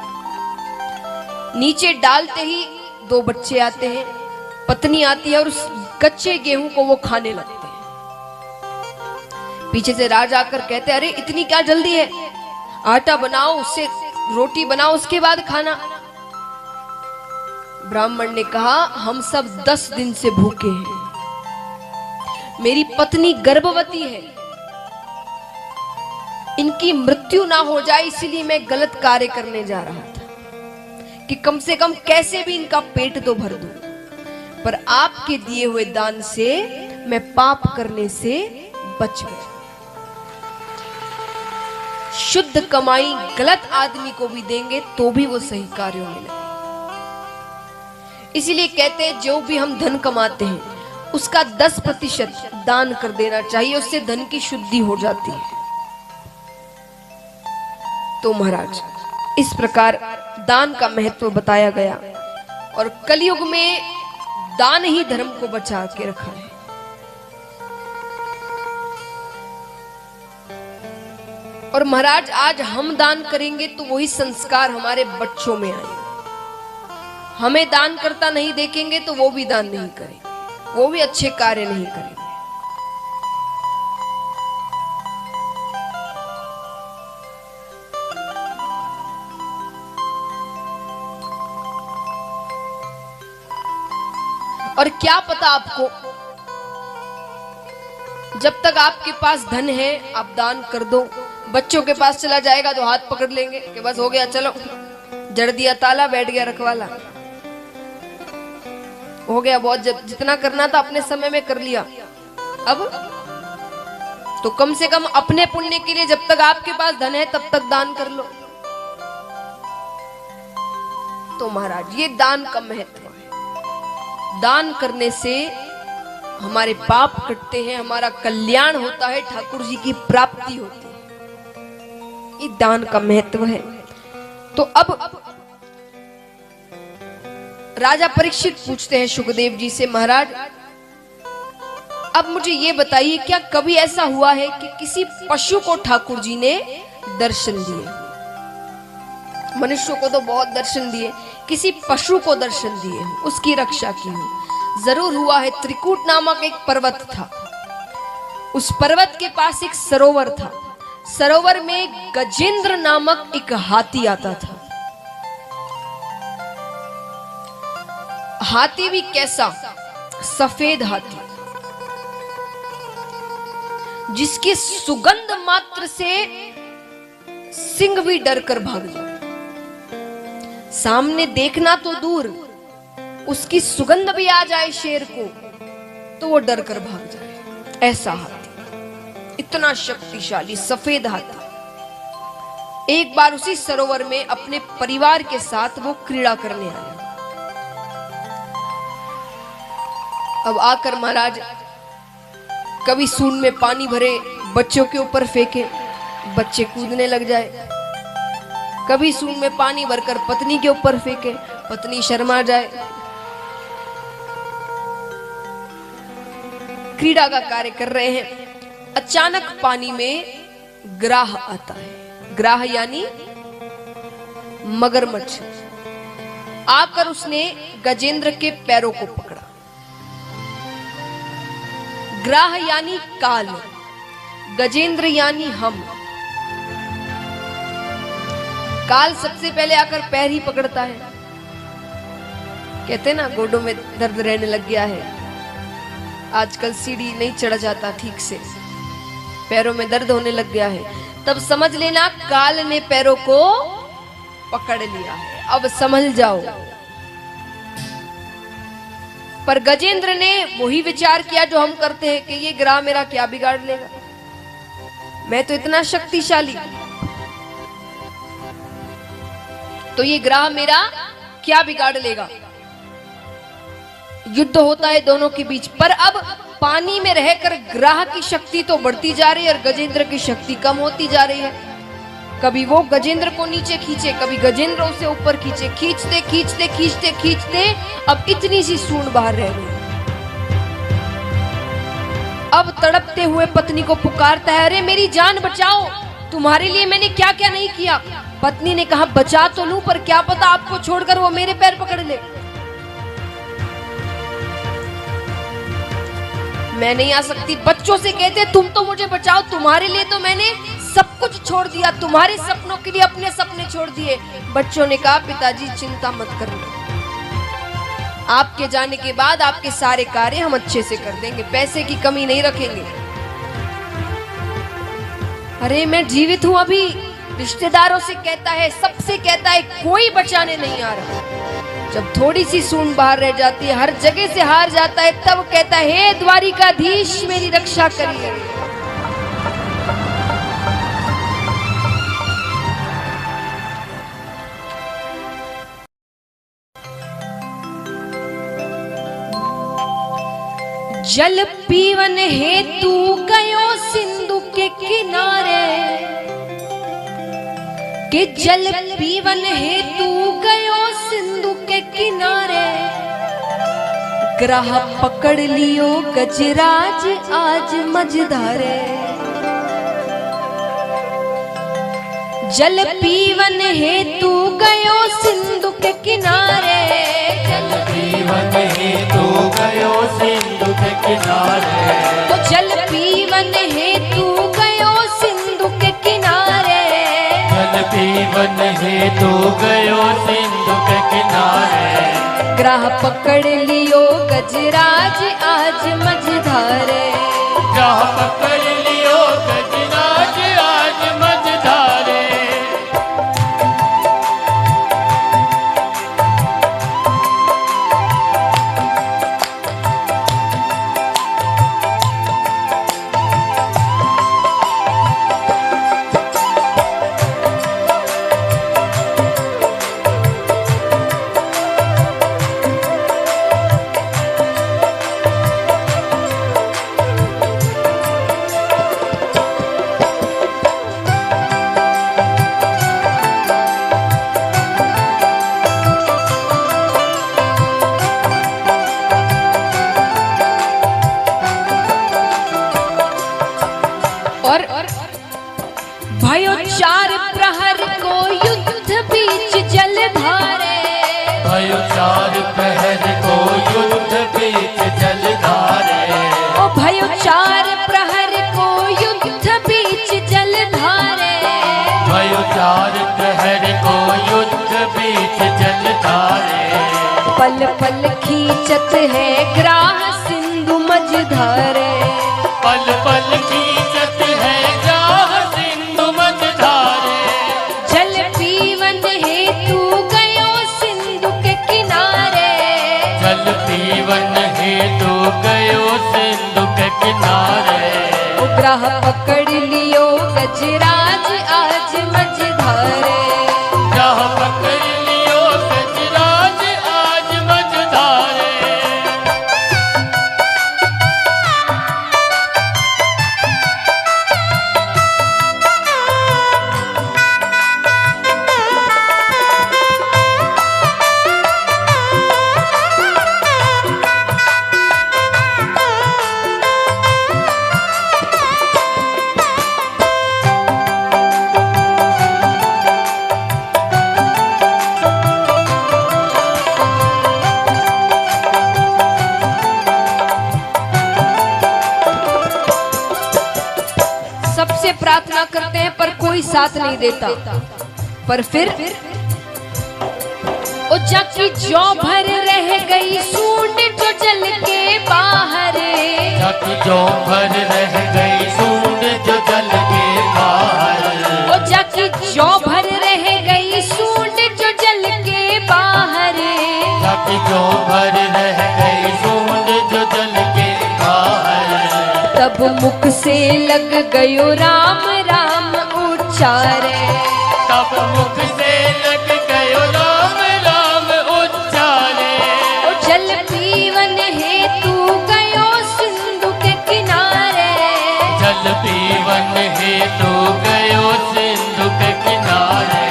नीचे डालते ही 2 बच्चे आते हैं, पत्नी आती है और उस कच्चे गेहूं को वो खाने लगते हैं। पीछे से राजा आकर कहते अरे इतनी क्या जल्दी है, आटा बनाओ, उससे रोटी बनाओ, उसके बाद खाना। ब्राह्मण ने कहा हम सब 10 दिन से भूखे हैं, मेरी पत्नी गर्भवती है, इनकी मृत्यु ना हो जाए इसलिए मैं गलत कार्य करने जा रहा था कि कम से कम कैसे भी इनका पेट तो भर दूं, पर आपके दिए हुए दान से मैं पाप करने से बच गया। शुद्ध कमाई गलत आदमी को भी देंगे तो भी वो सही कार्यों में लगे। इसीलिए कहते हैं जो भी हम धन कमाते हैं उसका 10% दान कर देना चाहिए, उससे धन की शुद्धि हो जाती है। तो महाराज इस प्रकार दान का महत्व बताया गया और कलयुग में दान ही धर्म को बचा के रखा है। और महाराज आज हम दान करेंगे तो वही संस्कार हमारे बच्चों में आएंगे। हमें दान करता नहीं देखेंगे तो वो भी दान नहीं करेंगे, वो भी अच्छे कार्य नहीं करेंगे। और क्या पता आपको, जब तक आपके पास धन है आप दान कर दो, बच्चों के पास चला जाएगा तो हाथ पकड़ लेंगे कि बस हो गया, चलो जड़ दिया ताला, बैठ गया रखवाला, हो गया, बहुत जितना करना था अपने समय में कर लिया। अब तो कम से कम अपने पुण्य के लिए जब तक आपके पास धन है तब तक दान कर लो। तो महाराज ये दान का महत्व है। दान करने से हमारे पाप कटते हैं, हमारा कल्याण होता है, ठाकुर जी की प्राप्ति होती है। ये दान का महत्व है। तो अब राजा परीक्षित पूछते हैं सुखदेव जी से, महाराज अब मुझे ये बताइए क्या कभी ऐसा हुआ है कि किसी पशु को ठाकुर जी ने दर्शन दिए? मनुष्यों को तो बहुत दर्शन दिए, किसी पशु को दर्शन दिए, उसकी रक्षा की हो? जरूर हुआ है। त्रिकूट नामक एक पर्वत था, उस पर्वत के पास एक सरोवर था। सरोवर में गजेंद्र नामक एक हाथी आता था। हाथी भी कैसा? सफेद हाथी, जिसकी सुगंध मात्र से सिंह भी डरकर भाग जाए। सामने देखना तो दूर, उसकी सुगंध भी आ जाए शेर को तो वो डर कर भाग जाए। ऐसा हाथी, इतना शक्तिशाली सफेद हाथी। एक बार उसी सरोवर में अपने परिवार के साथ वो क्रीड़ा करने आया। अब आकर महाराज कभी सूंड में पानी भरे बच्चों के ऊपर फेंके, बच्चे कूदने लग जाए। कभी सूंड में पानी भरकर पत्नी के ऊपर फेंके, पत्नी शर्मा जाए। क्रीड़ा का कार्य कर रहे हैं, अचानक पानी में ग्राह आता है। ग्राह यानी मगरमच्छ। आकर उसने गजेंद्र के पैरों को पकड़ा। ग्राह यानी काल, गजेंद्र यानी हम। काल सबसे पहले आकर पैर ही पकड़ता है। कहते ना गोडों में दर्द रहने लग गया है, आजकल सीढ़ी नहीं चढ़ा जाता ठीक से, पैरों में दर्द होने लग गया है, तब समझ लेना काल ने पैरों को पकड़ लिया है, अब संभल जाओ। पर गजेंद्र ने वही विचार किया जो हम करते हैं कि ये ग्रह मेरा क्या बिगाड़ लेगा, मैं तो इतना शक्तिशाली, तो ये ग्रह मेरा क्या बिगाड़ लेगा। युद्ध होता है दोनों के बीच, पर अब पानी में रहकर ग्रह की शक्ति तो बढ़ती जा रही है और गजेंद्र की शक्ति कम होती जा रही है। कभी वो गजेंद्र को नीचे खींचे, कभी गजेंद्र उसे ऊपर खींचे, खींचते खींचते खींचते खींचते अब इतनी सी सूंड बाहर रह गई। अब तड़पते हुए पत्नी को पुकारता है, अरे मेरी जान बचाओ, तुम्हारे लिए मैंने क्या क्या नहीं किया। पत्नी ने कहा बचा तो लूं, पर क्या पता आपको छोड़कर वो मेरे पैर पकड़ ले, मैं नहीं आ सकती। बच्चों से कहते तुम तो मुझे बचाओ, तुम्हारे लिए तो मैंने सब कुछ छोड़ दिया, तुम्हारे सपनों के लिए अपने सपने छोड़ दिए। बच्चों ने कहा पिताजी चिंता मत करना, आपके जाने के बाद आपके सारे कार्य हम अच्छे से कर देंगे, पैसे की कमी नहीं रखेंगे। अरे मैं जीवित हूं अभी, रिश्तेदारों से कहता है, सबसे कहता है, कोई बचाने नहीं आ रहा। जब थोड़ी सी सूंड बाहर रह जाती है, हर जगह से हार जाता है, तब कहता है हे द्वारिकाधीश मेरी रक्षा करिए। जल पीवन हेतु गयो सिंधु के किनारे, कि जल पीवन हेतु गयो सिंधु के किनारे, ग्रह पकड़ लियो गजराज आज मझधारे। जल पीवन हेतु गयो सिंधु के किनारे, जल पीवन हेतु गयो सिंधु के किनारे, तो जल पीवन हेतु गयो सिंधु के किनारे, जल पीवन हेतु गयो सिंधु के किनारे, ग्रह पकड़ लियो गजराज आज मझधारे। ग्रह पकड़ लियो गजराज आज मझधारे। भयो चार प्रहर को युद्ध बीच जल धारे, भयो चार प्रहर को युद्ध बीच जल धारे, ओ भयो चार प्रहर को युद्ध बीच जल धारे, भयो चार प्रहर को युद्ध बीच जल धारे, पल पल खींचत है ग्राह सिंधु मझधारे, पल पल खींचत है ग्राह सिंधु मझधारे, जल पीवन हेतु गयो सिंधु के किनारे, जल पीवन हेतु गयो सिंधु के किनारे, ग्रह पकड़ लियो गजराज आज मझधारे। ग्रह पकड़ लियो गजराज आज मझधारे। सबसे प्रार्थना करते हैं पर कोई साथ नहीं देता। पर फिर ओ जाकी जो भर रह गई सूंड जो जल के बाहर, जाकी जो भर रह गई सूंड जो जल के बाहर, ओ जाकी जो भर रह गई सूंड जो जल के बाहर, जाकी जो भर रह गई सूंड जो जल के बाहर, तब मुख से लग गयो राम राम उच्चारे, तब मुख से लग गयो राम राम उच्चारे, ओ जल पीवन हेतु गयो सिंधु के किनारे, जल पीवन हेतु गयो सिंधु के किनारे,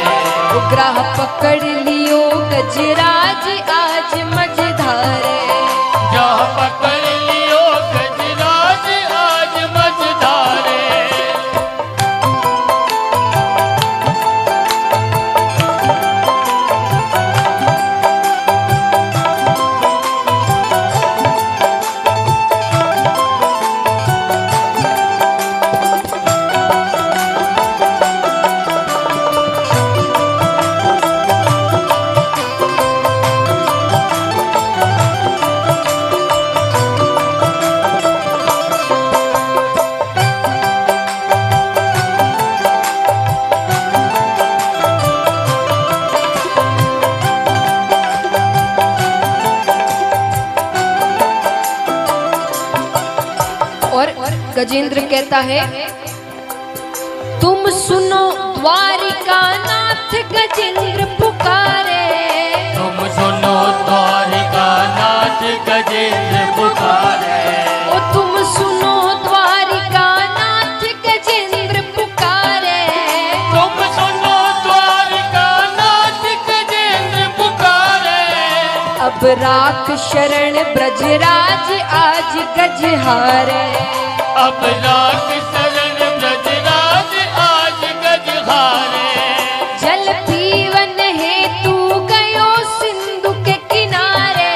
ओ ग्राह पकड़ लियो गजराज आज मझधारे, जहाँ पकड़ लियो गजराज आज मझधारे। और गजेंद्र कहता है, तुम सुनो द्वारिका नाथ गजेंद्र पुकारे, तुम सुनो द्वारिका नाथ गजेंद्र पुकारे, ओ तुम सुनो द्वारिका नाथ गजेंद्र पुकारे, तुम सुनो द्वारिका नाथ गजेंद्र पुकारे, अब राख शरण ब्रजराज आज गजहारे, अब राख शरण ब्रजराज आज गजहारे, जल पीवन हेतु गयो सिंधु के किनारे,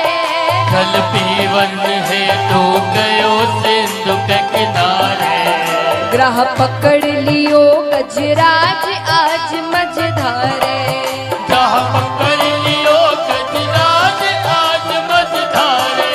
जल पीवन हेतु गयो सिंधु के किनारे, ग्राह पकड़ लियो गजराज आज मझधारे, जहाँ पकड़ लियो गजराज आज मझधारे।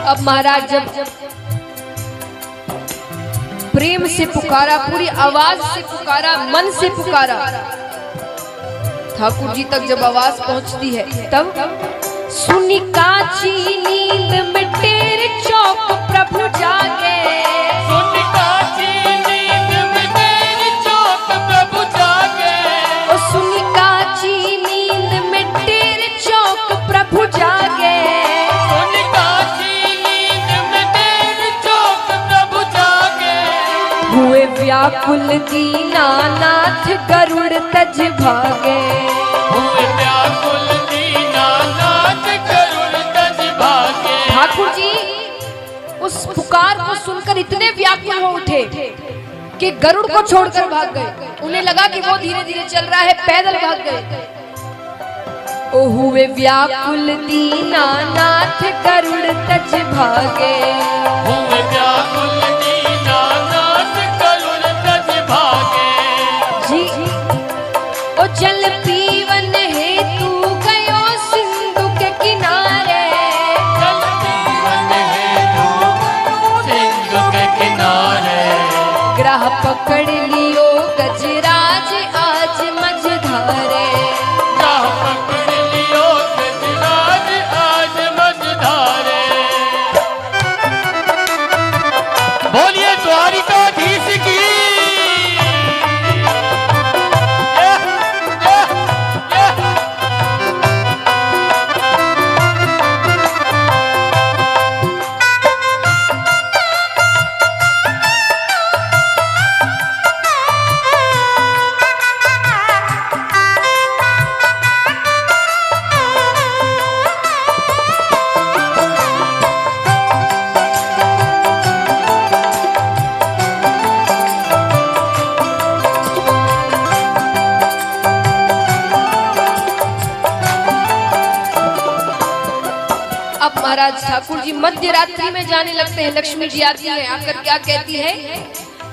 अब महाराज जब प्रेम से पुकारा, पूरी आवाज से पुकारा, मन से पुकारा, ठाकुर जी तक जब आवाज पहुंचती है तब सुनी काची नींद में तेरे चौक प्रभु जागे, सुन काची नींद में तेरी चौक प्रभु जागे, ओ सुनी काची नींद में तेरे चौक प्रभु जागे, सुन काची नींद में तेरी चौक प्रभु जागे, हुए व्याकुल दीनानाथ गरुड़ तज भागे, हुए व्याकुल दीनानाथ गरुड़ तज भागे। ठाकुर जी उस पुकार को सुनकर इतने व्याकुल हो उठे कि गरुड़ को छोड़कर भाग गए। उन्हें लगा कि वो धीरे धीरे चल रहा है, पैदल भाग गए। ओ हुए व्याकुल दीनानाथ गरुड़ तज भागे, हुए व्याकुल दीनानाथ गरुड़ तज भागे, जी ओ जल पीवन हेतु गयो सिंधु के किनारे, जल पीवन हेतु सिंधु के किनारे, ग्राह पकड़ लियो गजराज आज मझधारे, जहाँ पकड़ लियो गजराज आज मझधारे। बोलिए महाराज ठाकुर जी मध्य रात्रि में जाने लगते हैं। लक्ष्मी जी आती है, आकर क्या कहती है?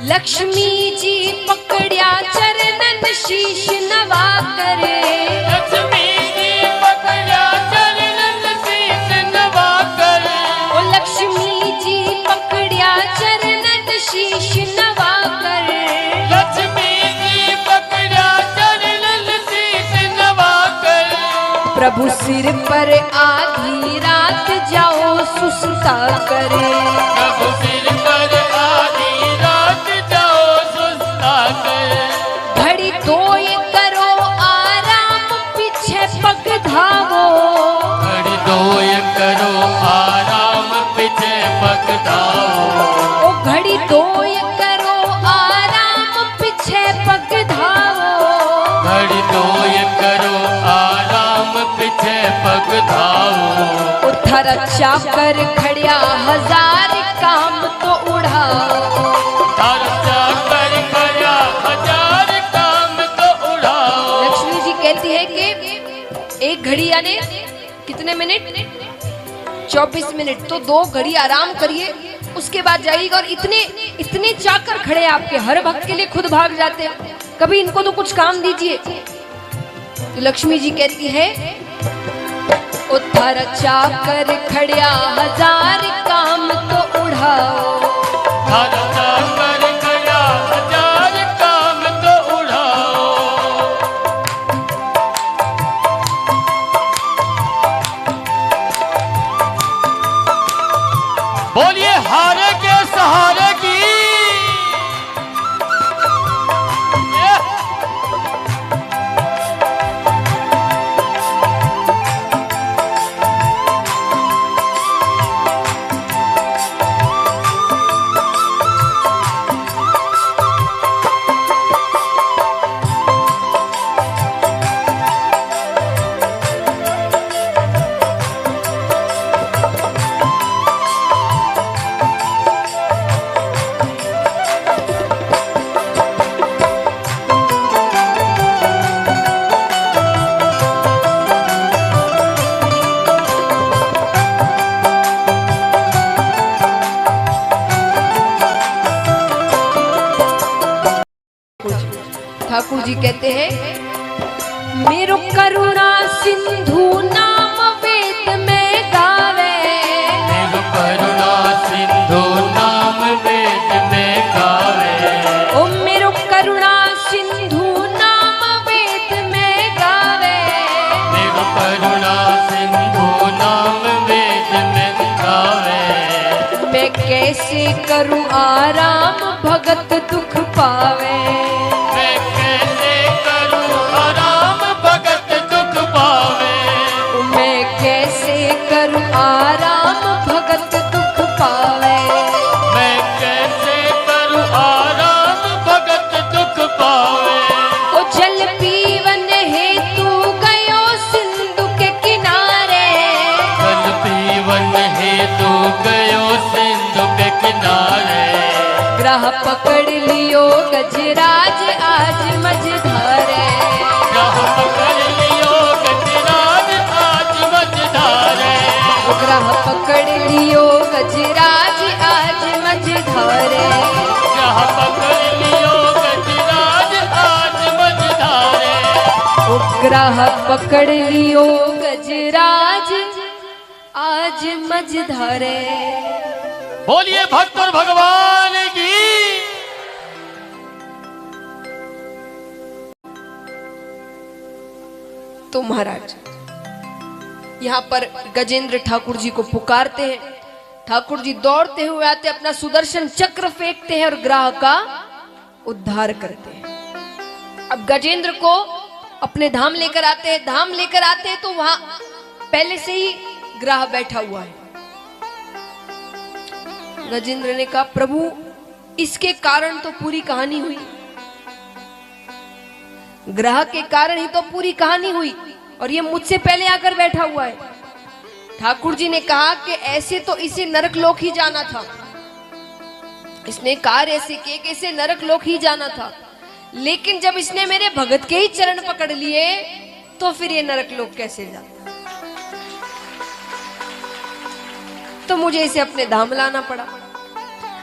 लक्ष्मी जी पकड़िया चरणन शीश नवा करे। लक्ष्मी जी पकड़िया चरणन शीश नवा करे। ओ लक्ष्मी जी पकड़िया चरणन शीश नवा करे। लक्ष्मी जी पकड़िया चरणन शीश नवा करे। प्रभु सिर पर आधी रात जाओ सुस्ता करे। प्रभु सिर पर आधी रात जाओ सुस्ता करे। घड़ी तो ये करो आराम पीछे पग धावो। घड़ी दो ये करो आराम पीछे पग धावो। ओ घड़ी तो ये करो आराम पीछे पग धावो। घड़ी दो ये करो आराम पीछे पग धावो। उधर चाकर खड़िया हजार काम तो उड़ाओ। हर चाकर खड़ा हजार काम तो उड़ाओ। लक्ष्मी जी कहती है कि एक घड़ी यानी कितने मिनट? 24 मिनट। तो 2 घड़ी आराम करिए, उसके बाद जाइएगा। और इतने चाकर खड़े आपके, हर भक्त के लिए खुद भाग जाते हैं, कभी इनको तो कुछ काम दीजिए। तो लक्ष्मी जी कहती है उधर चाकर खड़िया हजार काम तो उड़ाओ। हर चाकर खड़ा हजार काम तो उड़ाओ। बोलिए हारे के सहारे की। ठाकुर जी कहते हैं मेरो करुणा सिंधु नाम वेद में गावे। मेरो करुणा सिंधु नाम वेद में गावे। ओ मेरो करुणा सिंधु नाम वेद में गावे। मेरो करुणा सिंधु नाम वेद में गावे। मैं कैसे करूं आराम भगत दुख पावे। मैं कैसे करूं आराम भगत दुख पावे। मैं कैसे करूं आराम भगत दुख पावे। मैं कैसे करूं आराम भगत दुख पावे। ओ जल पीवन हेतु गयो सिंधु के किनारे। जल पीवन हेतु गयो सिंधु के किनारे। ग्रह पकड़ लियो गजराज आज मझधारे। ग्रह पकड़ लियो गजराज आज मझधारे। ग्रह पकड़ लियो गजराज आज मझधारे। ग्रह पकड़ लियो गजराज आज मझधारे। ओ ग्रह पकड़ लियो गजराज आज मझधारे। बोलिए भक्त और भगवान की। तो महाराज यहाँ पर गजेंद्र ठाकुर जी को पुकारते हैं। ठाकुर जी दौड़ते हुए आते, अपना सुदर्शन चक्र फेंकते हैं और ग्राह का उद्धार करते हैं। अब गजेंद्र को अपने धाम लेकर आते हैं। धाम लेकर आते हैं तो वहां पहले से ही ग्राह बैठा हुआ है। गजेंद्र ने कहा प्रभु इसके कारण तो पूरी कहानी हुई, ग्रह के कारण ही तो पूरी कहानी हुई, और ये मुझसे पहले आकर बैठा हुआ है। ठाकुर जी ने कहा कि ऐसे तो इसे नरक लोक ही जाना था। इसने कार्य ऐसे किए कि इसे नरक लोक ही जाना था, लेकिन जब इसने मेरे भगत के ही चरण पकड़ लिए तो फिर ये नरक लोक कैसे जाता। तो मुझे इसे अपने धाम लाना पड़ा।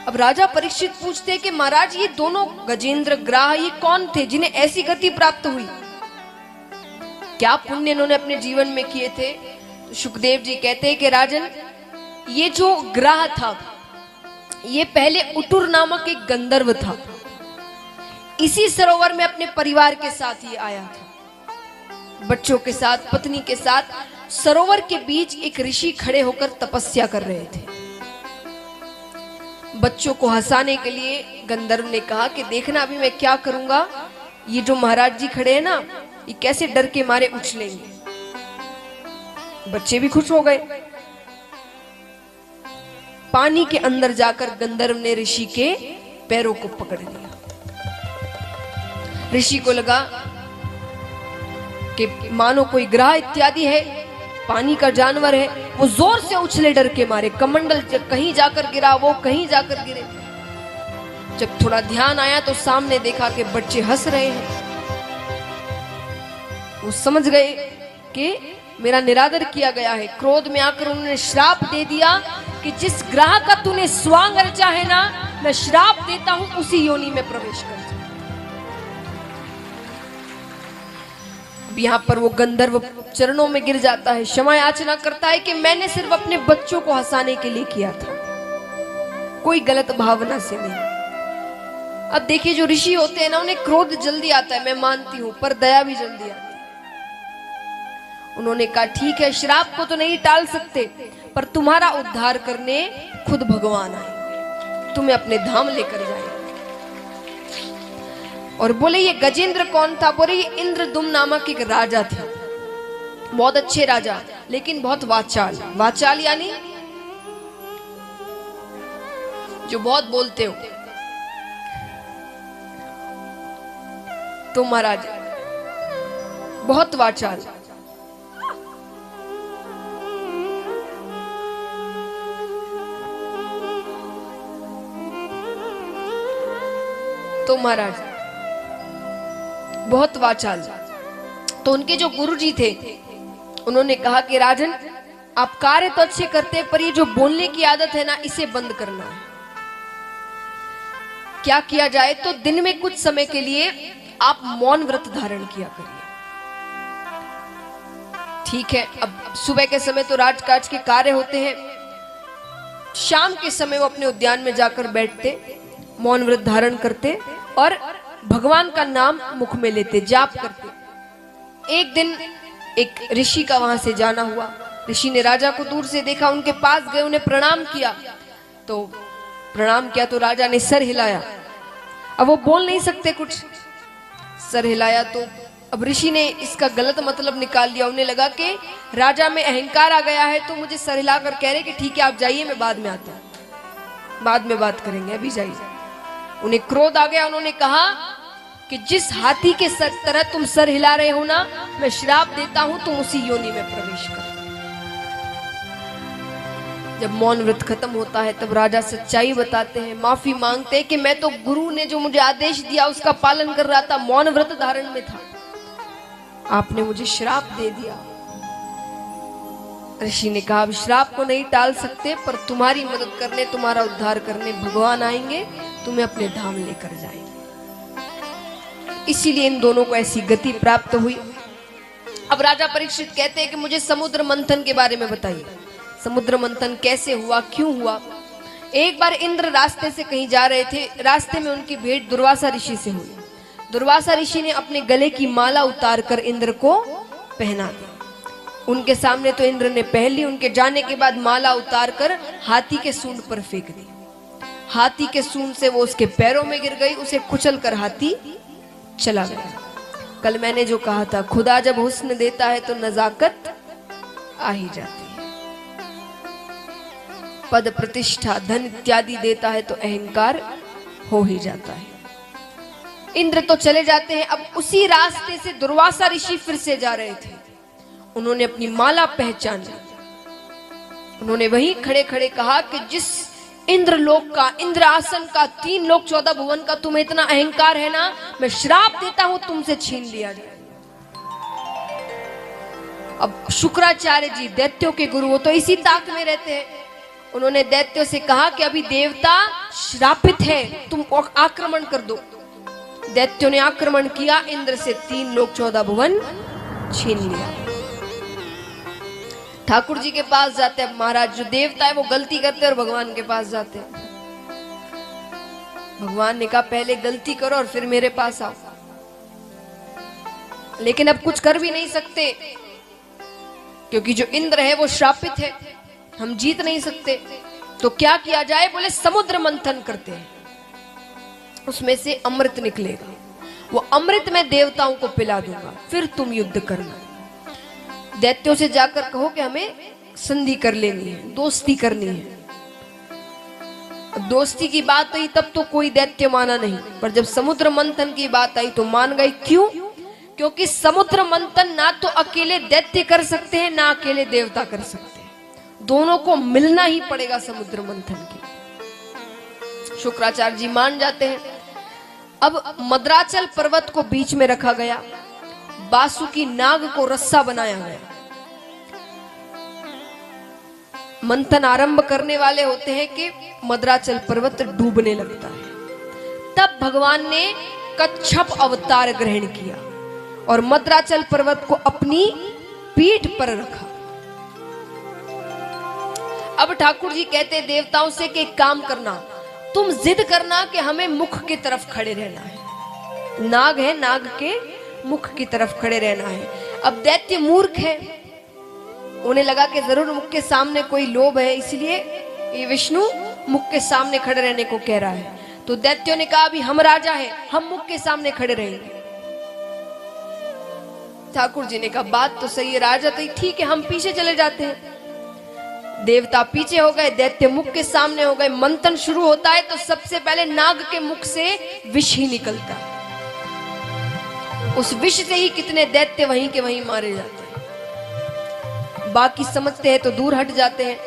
अब राजा परीक्षित पूछते कि महाराज ये दोनों गजेंद्र ग्राह ये कौन थे जिन्हें ऐसी गति प्राप्त हुई, क्या पुण्य इन्होंने अपने जीवन में किए थे? तो सुखदेव जी कहते हैं कि राजन, ये जो ग्राह था ये पहले उटुर नामक एक गंधर्व था। इसी सरोवर में अपने परिवार के साथ ये आया था, बच्चों के साथ, पत्नी के साथ। सरोवर के बीच एक ऋषि खड़े होकर तपस्या कर रहे थे। बच्चों को हंसाने के लिए गंधर्व ने कहा कि देखना अभी मैं क्या करूंगा, ये जो महाराज जी खड़े हैं ना, ये कैसे डर के मारे उछलेंगे। बच्चे भी खुश हो गए। पानी के अंदर जाकर गंधर्व ने ऋषि के पैरों को पकड़ लिया। ऋषि को लगा कि मानो कोई ग्राह इत्यादि है, पानी का जानवर है। वो जोर से उछले डर के मारे, कमंडल कहीं जाकर गिरा, वो कहीं जाकर गिरे। जब थोड़ा ध्यान आया तो सामने देखा कि बच्चे हंस रहे हैं। वो समझ गए कि मेरा निरादर किया गया है। क्रोध में आकर उन्होंने श्राप दे दिया कि जिस ग्राह का तूने स्वांग रचा है ना, मैं श्राप देता हूं उसी योनि में प्रवेश कर। अब यहां पर वो गंधर्व चरणों में गिर जाता है, क्षमा याचना करता है कि मैंने सिर्फ अपने बच्चों को हंसाने के लिए किया था, कोई गलत भावना से नहीं। अब देखिए जो ऋषि होते हैं ना, उन्हें क्रोध जल्दी आता है, मैं मानती हूं, पर दया भी जल्दी आती है। उन्होंने कहा ठीक है, श्राप को तो नहीं टाल सकते, पर तुम्हारा उद्धार करने खुद भगवान आए, तुम्हें अपने धाम लेकर जाए। और बोले ये गजेंद्र कौन था? बोले ये इंद्रदुम्न नामक एक राजा था, बहुत अच्छे राजा, लेकिन बहुत वाचाल। वाचाल यानी जो बहुत बोलते हो। तो महाराज बहुत वाचाल। तो महाराज बहुत वाचाल। तो उनके जो गुरुजी थे उन्होंने कहा कि राजन, आप कार्य तो अच्छे करते हैं, पर ये जो बोलने की आदत है ना, इसे बंद करना है। क्या किया जाए? तो दिन में कुछ समय के लिए आप मौन व्रत धारण किया करिए। ठीक है, अब सुबह के समय तो राजकाज के कार्य होते हैं, शाम के समय वो अपने उद्यान में जाकर बैठते, मौन व्रत धारण करते और भगवान का नाम मुख में लेते, जाप करते। एक दिन एक ऋषि का वहां से जाना हुआ। ऋषि ने राजा को दूर से देखा, उनके पास गए, उन्हें प्रणाम किया। तो प्रणाम किया तो राजा ने सर हिलाया। अब वो बोल नहीं सकते कुछ, सर हिलाया। तो अब ऋषि ने इसका गलत मतलब निकाल लिया। उन्हें लगा कि राजा में अहंकार आ गया है, तो मुझे सर हिलाकर कह रहे कि ठीक है आप जाइए, मैं बाद में आता हूं, बाद में बात करेंगे, अभी जाइए। उन्हें क्रोध आ गया। उन्होंने कहा कि जिस हाथी के सर तरह तुम सर हिला रहे हो ना, मैं श्राप देता हूं, तुम उसी योनि में प्रवेश कर। जब मौन व्रत खत्म होता है तब राजा सच्चाई बताते हैं, माफी मांगते हैं कि मैं तो गुरु ने जो मुझे आदेश दिया उसका पालन कर रहा था, मौन व्रत धारण में था, आपने मुझे श्राप दे दिया। ऋषि ने कहा अब श्राप को नहीं टाल सकते, पर तुम्हारी मदद करने, तुम्हारा उद्धार करने भगवान आएंगे, तुम्हें अपने धाम लेकर जाएंगे। इसीलिए इन दोनों को ऐसी गति प्राप्त हुई। अब राजा परीक्षित कहते हैं कि मुझे समुद्र मंथन के बारे में बताइए, समुद्र मंथन कैसे हुआ, क्यों हुआ? एक बार इंद्र रास्ते से कहीं जा रहे थे, रास्ते में उनकी भेंट दुर्वासा ऋषि से हुई। दुर्वासा ऋषि ने अपने गले की माला उतारकर इंद्र को पहना दी। उनके सामने तो इंद्र ने पहन ली। उनके जाने के बाद माला उतारकर हाथी के सूंड पर फेंक दी। हाथी के सूंड से वो उसके पैरों में गिर गई, उसे कुचलकर हाथी चला गया। कल मैंने जो कहा था, खुदा जब हुस्न देता है तो नजाकत आ ही जाती है, पद प्रतिष्ठा धन इत्यादि देता है तो अहंकार हो ही जाता है। इंद्र तो चले जाते हैं। अब उसी रास्ते से दुर्वासा ऋषि फिर से जा रहे थे। उन्होंने अपनी माला पहचानी। उन्होंने वहीं खड़े खड़े कहा कि जिस इंद्र लोक का, इंद्र आसन का, 3 लोक 14 भुवन का तुम्हें इतना अहंकार है ना, मैं श्राप देता हूं तुमसे छीन लिया जाए। अब शुक्राचार्य जी दैत्यों के गुरु, वो तो इसी ताक में रहते हैं। उन्होंने दैत्यों से कहा कि अभी देवता श्रापित है, तुम आक्रमण कर दो। दैत्यों ने आक्रमण किया, इंद्र से 3 लोक 14 भुवन छीन लिया। ठाकुर जी के पास जाते हैं महाराज, जो देवता है वो गलती करते हैं और भगवान के पास जाते हैं। भगवान ने कहा पहले गलती करो और फिर मेरे पास आओ, लेकिन अब कुछ कर भी नहीं सकते क्योंकि जो इंद्र है वो श्रापित है, हम जीत नहीं सकते। तो क्या किया जाए? बोले समुद्र मंथन करते हैं, उसमें से अमृत निकलेगा, वो अमृत मैं देवताओं को पिला दूंगा, फिर तुम युद्ध करना। दैत्यों से जाकर कहो कि हमें संधि कर लेनी है, दोस्ती करनी है। दोस्ती की बात आई तब तो कोई दैत्य माना नहीं, पर जब समुद्र मंथन की बात आई तो मान गए। क्यों? क्योंकि समुद्र मंथन ना तो अकेले दैत्य कर सकते हैं ना अकेले देवता कर सकते हैं, दोनों को मिलना ही पड़ेगा समुद्र मंथन की। शुक्राचार्य जी मान जाते हैं। अब मद्राचल पर्वत को बीच में रखा गया, बासुकी नाग को रस्सा बनाया गया। मंथन आरंभ करने वाले होते हैं कि मद्राचल पर्वत डूबने लगता है, तब भगवान ने कच्छप अवतार ग्रहण किया और मद्राचल पर्वत को अपनी पीठ पर रखा। अब ठाकुर जी कहते देवताओं से कि एक काम करना, तुम जिद करना कि हमें मुख की तरफ खड़े रहना है। नाग है, नाग के मुख की तरफ खड़े रहना है। अब दैत्य मूर्ख है, उन्हें लगा कि जरूर मुख के सामने कोई लोभ है, इसलिए ये विष्णु मुख के सामने खड़े रहने को कह रहा है। तो दैत्यों ने कहा अभी हम राजा हैं, हम मुख के सामने खड़े रहेंगे। ठाकुर जी ने कहा बात तो सही है, राजा तो ठीक है, हम पीछे चले जाते हैं। देवता पीछे हो गए, दैत्य मुख के सामने हो गए। मंथन शुरू होता है तो सबसे पहले नाग के मुख से विष ही निकलता है। उस विष से ही कितने दैत्य वहीं के वहीं मारे जाते हैं। बाकी समझते हैं तो दूर हट जाते हैं।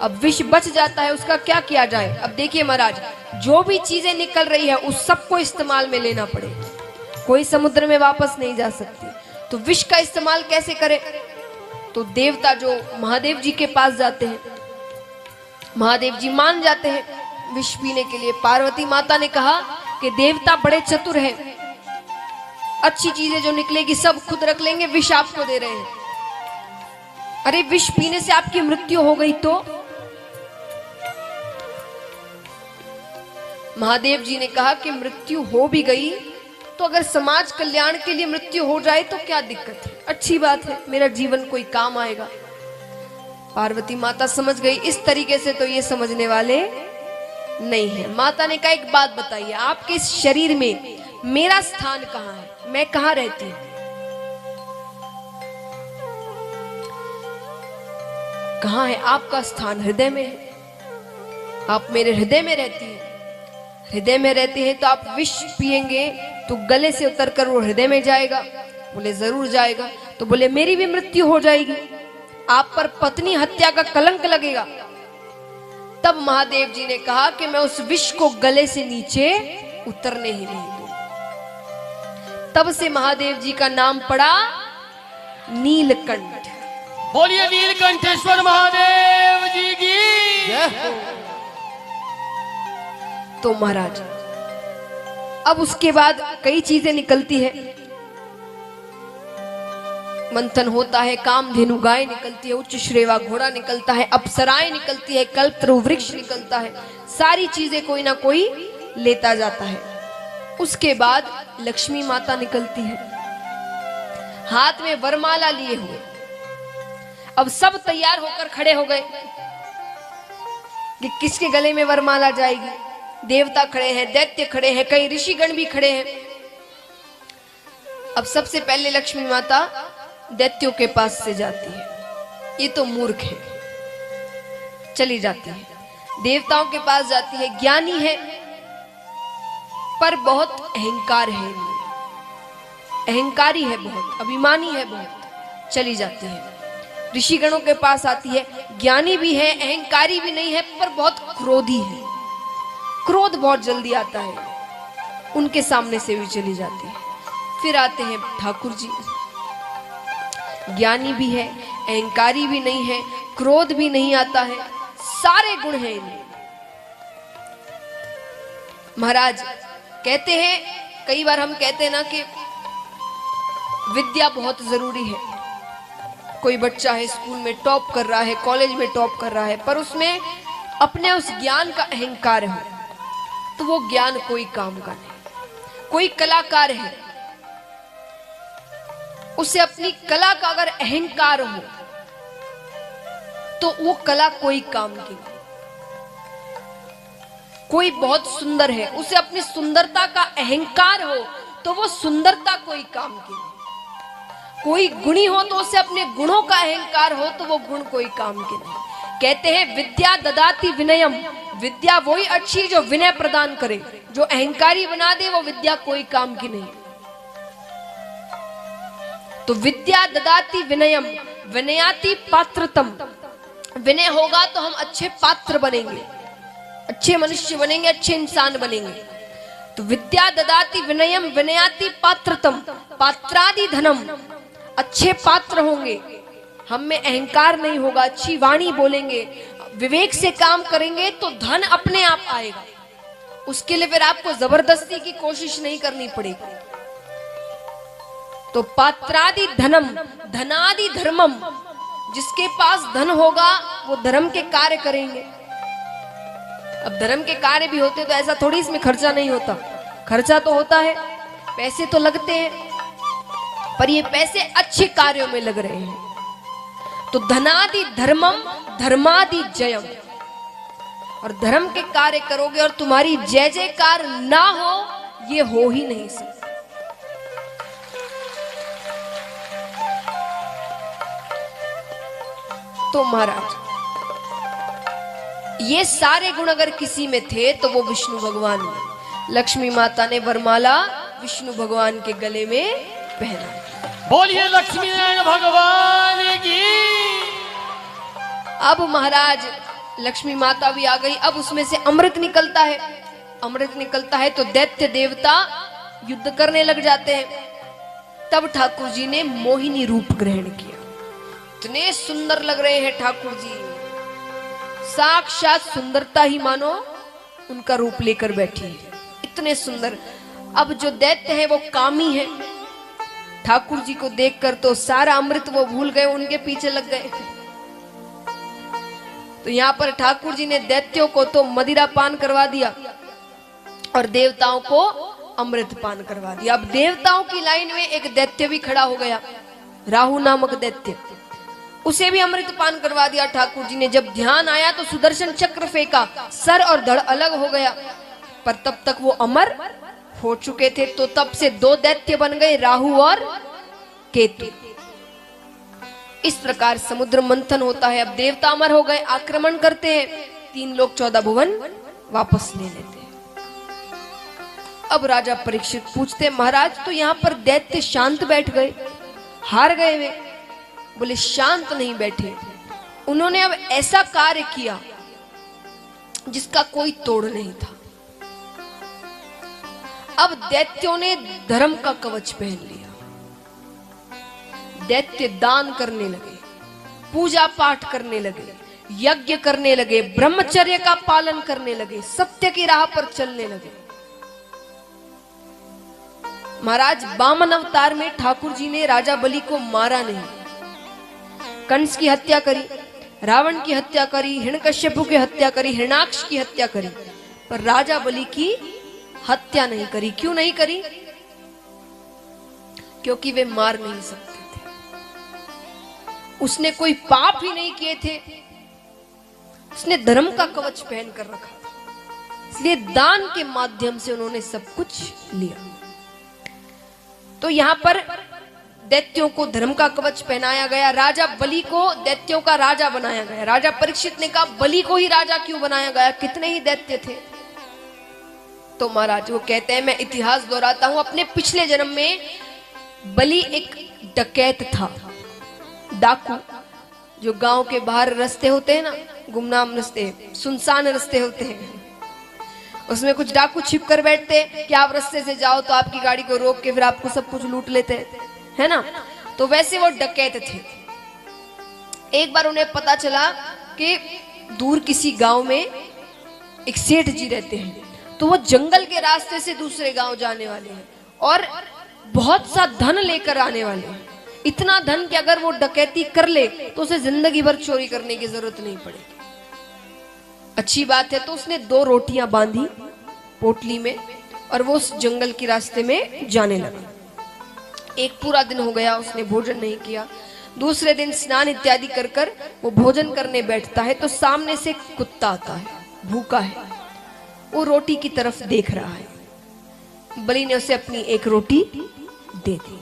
अब विष बच जाता है, उसका क्या किया जाए? अब देखिए महाराज, जो भी चीजें निकल रही है उस सबको इस्तेमाल में लेना पड़ेगा, कोई समुद्र में वापस नहीं जा सकती। तो विष का इस्तेमाल कैसे करें? तो देवता जो महादेव जी के पास जाते हैं, महादेव जी मान जाते हैं विष पीने के लिए। पार्वती माता ने कहा कि देवता बड़े चतुर हैं, अच्छी चीजें जो निकलेगी सब खुद रख लेंगे, विष आपको दे रहे हैं। अरे विष पीने से आपकी मृत्यु हो गई तो? महादेव जी ने कहा कि मृत्यु हो भी गई तो अगर समाज कल्याण के लिए मृत्यु हो जाए तो क्या दिक्कत है, अच्छी बात है, मेरा जीवन कोई काम आएगा। पार्वती माता समझ गई, इस तरीके से तो ये समझने वाले नहीं है। माता ने कहा एक बात बताइए, आपके इस शरीर में मेरा स्थान कहाँ है, मैं कहाँ रहती हूं? कहाँ है आपका स्थान? हृदय में है, आप मेरे हृदय में रहती हैं। हृदय में रहते हैं तो आप विष पिएंगे तो गले से उतरकर वो हृदय में जाएगा। बोले जरूर जाएगा। तो बोले मेरी भी मृत्यु हो जाएगी, आप पर पत्नी हत्या का कलंक लगेगा। तब महादेव जी ने कहा कि मैं उस विष को गले से नीचे उतरने ही नहीं दूं। तब से महादेव जी का नाम पड़ा नीलकंठ। बोलिए नीलकंठेश्वर महादेव जी की जय हो। तो महाराज अब उसके बाद कई चीजें निकलती है, मंथन होता है, कामधेनु गाय निकलती है, उच्च श्रेवा घोड़ा निकलता है, अप्सराएं निकलती है, कल्पतरु वृक्ष निकलता है, सारी चीजें कोई ना कोई लेता जाता है। उसके बाद लक्ष्मी माता निकलती है, हाथ में वरमाला लिए हुए। अब सब तैयार होकर खड़े हो गए कि किसके गले में वरमाला जाएगी। देवता खड़े हैं, दैत्य खड़े हैं, कई ऋषिगण भी खड़े हैं। अब सबसे पहले लक्ष्मी माता दैत्यों के पास से जाती है, ये तो मूर्ख है, चली जाती है। देवताओं के पास जाती है, ज्ञानी है पर बहुत अहंकार है, अहंकारी है बहुत, अभिमानी है बहुत, चली जाती है। ऋषिगणों के पास आती है, ज्ञानी भी है, अहंकारी भी नहीं है, पर बहुत क्रोधी है, क्रोध बहुत जल्दी आता है, उनके सामने से भी चली जाती है। फिर आते हैं ठाकुर जी, ज्ञानी भी है, अहंकारी भी नहीं है, क्रोध भी नहीं आता है, सारे गुण हैं इनमें। महाराज कहते हैं, कई बार हम कहते हैं ना कि विद्या बहुत जरूरी है। कोई बच्चा है स्कूल में टॉप कर रहा है, कॉलेज में टॉप कर रहा है, पर उसमें अपने उस ज्ञान का अहंकार है तो वो ज्ञान कोई काम का नहीं। कोई कलाकार है, उसे अपनी कला का अगर अहंकार हो तो वो कला कोई काम की नहीं। कोई बहुत सुंदर है, उसे अपनी सुंदरता का अहंकार हो तो वो सुंदरता कोई काम की नहीं। कोई गुणी हो तो उसे अपने गुणों का अहंकार हो तो वो गुण कोई काम के नहीं। कहते हैं विद्या ददाति विनयम, विद्या वही अच्छी जो विनय प्रदान करे। जो अहंकारी बना दे वो विद्या कोई काम की नहीं। तो विद्या ददाति विनयम विनयाति पात्रतम, विनय होगा तो हम अच्छे पात्र बनेंगे, अच्छे मनुष्य बनेंगे, अच्छे इंसान बनेंगे। तो विद्या ददाति विनयम विनयाति पात्रतम, पात्रादि धनम, अच्छे पात्र होंगे, हम में अहंकार नहीं होगा, अच्छी वाणी बोलेंगे, विवेक से काम करेंगे तो धन अपने आप आएगा। उसके लिए फिर आपको जबरदस्ती की कोशिश नहीं करनी पड़ेगी। तो पात्रादि धनम धनादि धर्मम, जिसके पास धन होगा वो धर्म के कार्य करेंगे। अब धर्म के कार्य भी होते तो ऐसा थोड़ी इसमें खर्चा नहीं होता, खर्चा तो होता है, पैसे तो लगते हैं, पर ये पैसे अच्छे कार्यों में लग रहे हैं। तो धनादि धर्मम धर्मादि जयम, और धर्म के कार्य करोगे और तुम्हारी जय जयकार ना हो ये हो ही नहीं सकता। तो महाराज ये सारे गुण अगर किसी में थे तो वो विष्णु भगवान में। लक्ष्मी माता ने वरमाला विष्णु भगवान के गले में पहना। बोलिए लक्ष्मी नारायण भगवान की। अब महाराज लक्ष्मी माता भी आ गई। अब उसमें से अमृत निकलता है। अमृत निकलता है तो दैत्य देवता युद्ध करने लग जाते हैं। तब ठाकुर जी ने मोहिनी रूप ग्रहण किया। इतने सुंदर लग रहे हैं ठाकुर जी, साक्षात सुंदरता ही मानो उनका रूप लेकर बैठी है, इतने सुंदर। अब जो दैत्य है वो कामी है, ठाकुर जी को देखकर तो सारा अमृत वो भूल गए, उनके पीछे लग गए। तो यहां पर ठाकुर जी ने दैत्यों को तो मदिरा पान करवा दिया और देवताओं को अमृत पान करवा दिया। अब देवताओं की लाइन में एक दैत्य भी खड़ा हो गया, राहु नामक दैत्य, उसे भी अमृत पान करवा दिया ठाकुर जी ने। जब ध्यान आया तो सुदर्शन चक्र फेंका, सर और धड़ अलग हो गया, पर तब तक वो अमर हो चुके थे। तो तब से दो दैत्य बन गए, राहु और केतु। इस प्रकार समुद्र मंथन होता है। अब देवता अमर हो गए, आक्रमण करते हैं, 3 लोक 14 भुवन वापस ले लेते हैं। अब राजा परीक्षित पूछते महाराज तो यहाँ पर दैत्य शांत बैठ गए, हार गए वे? बोले शांत नहीं बैठे, उन्होंने अब ऐसा कार्य किया जिसका कोई तोड़ नहीं था। अब दैत्यों ने धर्म का कवच पहन लिया। दैत्य दान करने लगे, पूजा पाठ करने लगे, यज्ञ करने लगे, ब्रह्मचर्य का पालन करने लगे, सत्य की राह पर चलने लगे। महाराज वामन अवतार में ठाकुर जी ने राजा बलि को मारा नहीं, कंस की हत्या करी, रावण की हत्या करी, हिरण्यकश्यपु की हत्या करी, हिरण्याक्ष की हत्या करी, पर राजा बलि की हत्या नहीं करी। क्यों नहीं करी? क्योंकि वे मार नहीं सकते थे, उसने कोई पाप ही नहीं किए थे, उसने धर्म का कवच पहन कर रखा था, इसलिए दान के माध्यम से उन्होंने सब कुछ लिया। तो यहां पर दैत्यों को धर्म का कवच पहनाया गया, राजा बलि को दैत्यों का राजा बनाया गया। राजा परीक्षित ने कहा बलि को ही राजा क्यों बनाया गया, कितने ही दैत्य थे। तो महाराज वो कहते हैं, मैं इतिहास दोहराता हूं, अपने पिछले जन्म में बलि एक डकैत था, डाकू। जो गांव के बाहर रास्ते होते हैं ना, गुमनाम रास्ते, सुनसान रास्ते होते हैं, उसमें कुछ डाकू छिप कर बैठते कि आप रास्ते से जाओ तो आपकी गाड़ी को रोक के फिर आपको सब कुछ लूट लेते है ना। तो वैसे वो डकैत थे। एक बार उन्हें पता चला कि दूर किसी गांव में एक सेठ जी रहते हैं, तो वो जंगल के रास्ते से दूसरे गांव जाने वाले हैं और बहुत सा धन लेकर आने वाले हैं। इतना धन कि अगर वो डकैती कर ले तो उसे जिंदगी भर चोरी करने की जरूरत नहीं पड़ेगी। अच्छी बात है। तो उसने 2 रोटियां बांधी पोटली में और वो उस जंगल के रास्ते में जाने लगा। एक पूरा दिन हो गया, उसने भोजन नहीं किया। दूसरे दिन स्नान इत्यादि कर कर वो भोजन करने बैठता है तो सामने से कुत्ता आता है, भूखा है, वो रोटी की तरफ देख रहा है। बलि ने उसे अपनी एक रोटी दे दी,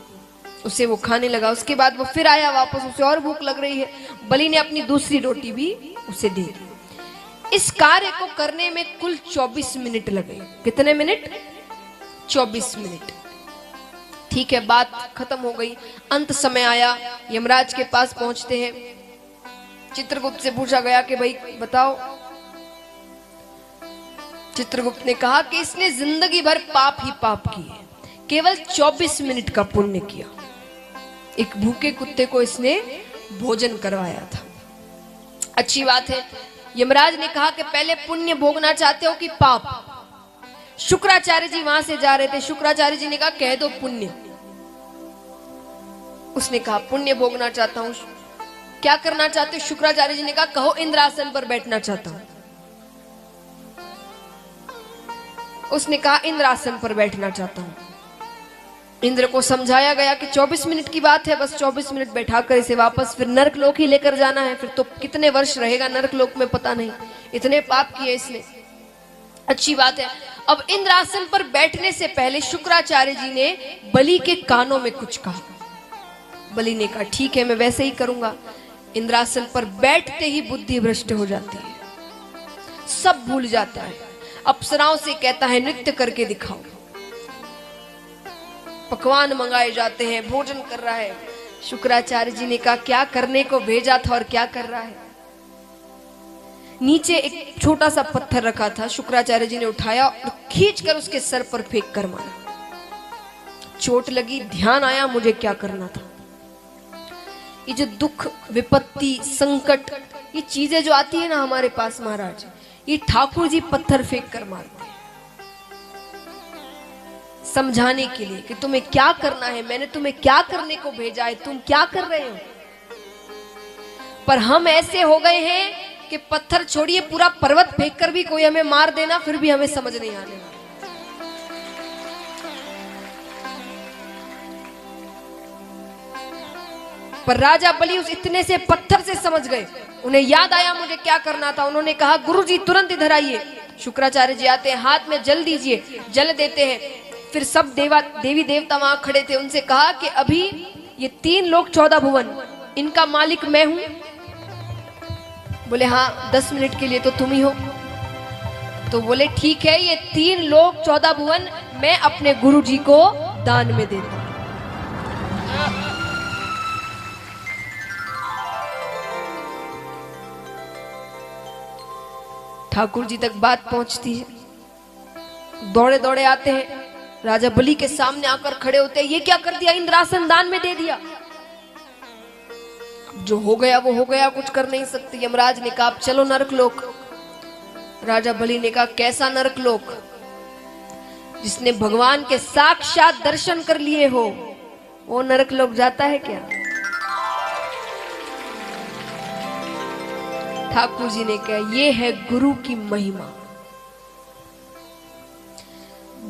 उसे वो खाने लगा। उसके बाद वो फिर आया वापस, उसे और भूख लग रही है, बलि ने अपनी दूसरी रोटी भी उसे दे दी। इस कार्य को करने में कुल 24 मिनट लगे। कितने मिनट? 24 मिनट। ठीक है, बात खत्म हो गई। अंत समय आया, यमराज के पास पहुंचते हैं। चित्रगुप्त से पूछा गया कि भाई बताओ। चित्रगुप्त ने कहा कि इसने जिंदगी भर पाप ही पाप किए, केवल 24 मिनट का पुण्य किया। एक भूखे कुत्ते को इसने भोजन करवाया था। अच्छी बात है। यमराज ने कहा कि पहले पुण्य भोगना चाहते हो कि पाप? शुक्राचार्य जी वहां से जा रहे थे। शुक्राचार्य जी ने कहा कह दो पुण्य। उसने कहा पुण्य भोगना चाहता हूं। क्या करना चाहते हो? शुक्राचार्य जी ने कहा कहो इंद्रासन पर बैठना चाहता हूं। उसने कहा इंद्रासन पर बैठना चाहता हूं। इंद्र को समझाया गया कि 24 मिनट की बात है, बस 24 मिनट बैठाकर इसे वापस फिर नरकलोक ही लेकर जाना है। फिर तो कितने वर्ष रहेगा नरकलोक में पता नहीं, इतने पाप किए इसने। अच्छी बात है। अब इंद्रासन पर बैठने से पहले शुक्राचार्य जी ने बलि के कानों में कुछ कहा। बलि ने कहा ठीक है, मैं वैसे ही करूंगा। इंद्रासन पर बैठते ही बुद्धि भ्रष्ट हो जाती है, सब भूल जाता है। अप्सराओं से कहता है नृत्य करके दिखाओ। पकवान मंगाए जाते हैं, भोजन कर रहा है। शुक्राचार्य जी ने कहा क्या करने को भेजा था और क्या कर रहा है? नीचे एक छोटा सा पत्थर रखा था, शुक्राचार्य जी ने उठाया और खींचकर उसके सर पर फेंक कर मारा। चोट लगी, ध्यान आया मुझे क्या करना था। ये जो दुख, विपत्ति, संकट, ये चीजें जो आती है ना हमारे पास महाराज, ये ठाकुर जी पत्थर फेंक कर मारते हैं समझाने के लिए कि तुम्हें क्या करना है, मैंने तुम्हें क्या करने को भेजा है, तुम क्या कर रहे हो। पर हम ऐसे हो गए हैं कि पत्थर छोड़िए, पूरा पर्वत फेंक कर भी कोई हमें मार देना फिर भी हमें समझ नहीं आने वाला। पर राजा बलि उस इतने से पत्थर से समझ गए। उन्हें याद आया मुझे क्या करना था। उन्होंने कहा गुरुजी तुरंत इधर आइए। शुक्राचार्य जी आते हैं, हाथ में जल दीजिए, जल देते हैं। फिर सब देवी देवता वहां खड़े थे। उनसे कहा कि अभी ये 3 लोक 14 भुवन, इनका मालिक मैं हूं। बोले हाँ 10 मिनट के लिए तो तुम ही हो। तो बोले ठीक है, ये 3 लोक 14 भुवन मैं अपने गुरु जी को दान में देता हूं। ठाकुर जी तक बात पहुंचती है, दौड़े दौड़े आते हैं, राजा बलि के सामने आकर खड़े होते हैं। ये क्या कर दिया? इंद्रासन दान में दे दिया। जो हो गया वो हो गया, कुछ कर नहीं सकते। यमराज ने कहा चलो नरकलोक। राजा बलि ने कहा कैसा नरकलोक? जिसने भगवान के साक्षात दर्शन कर लिए हो वो नरकलोक जाता है क्या? ठाकुर जी ने कहा ये है गुरु की महिमा।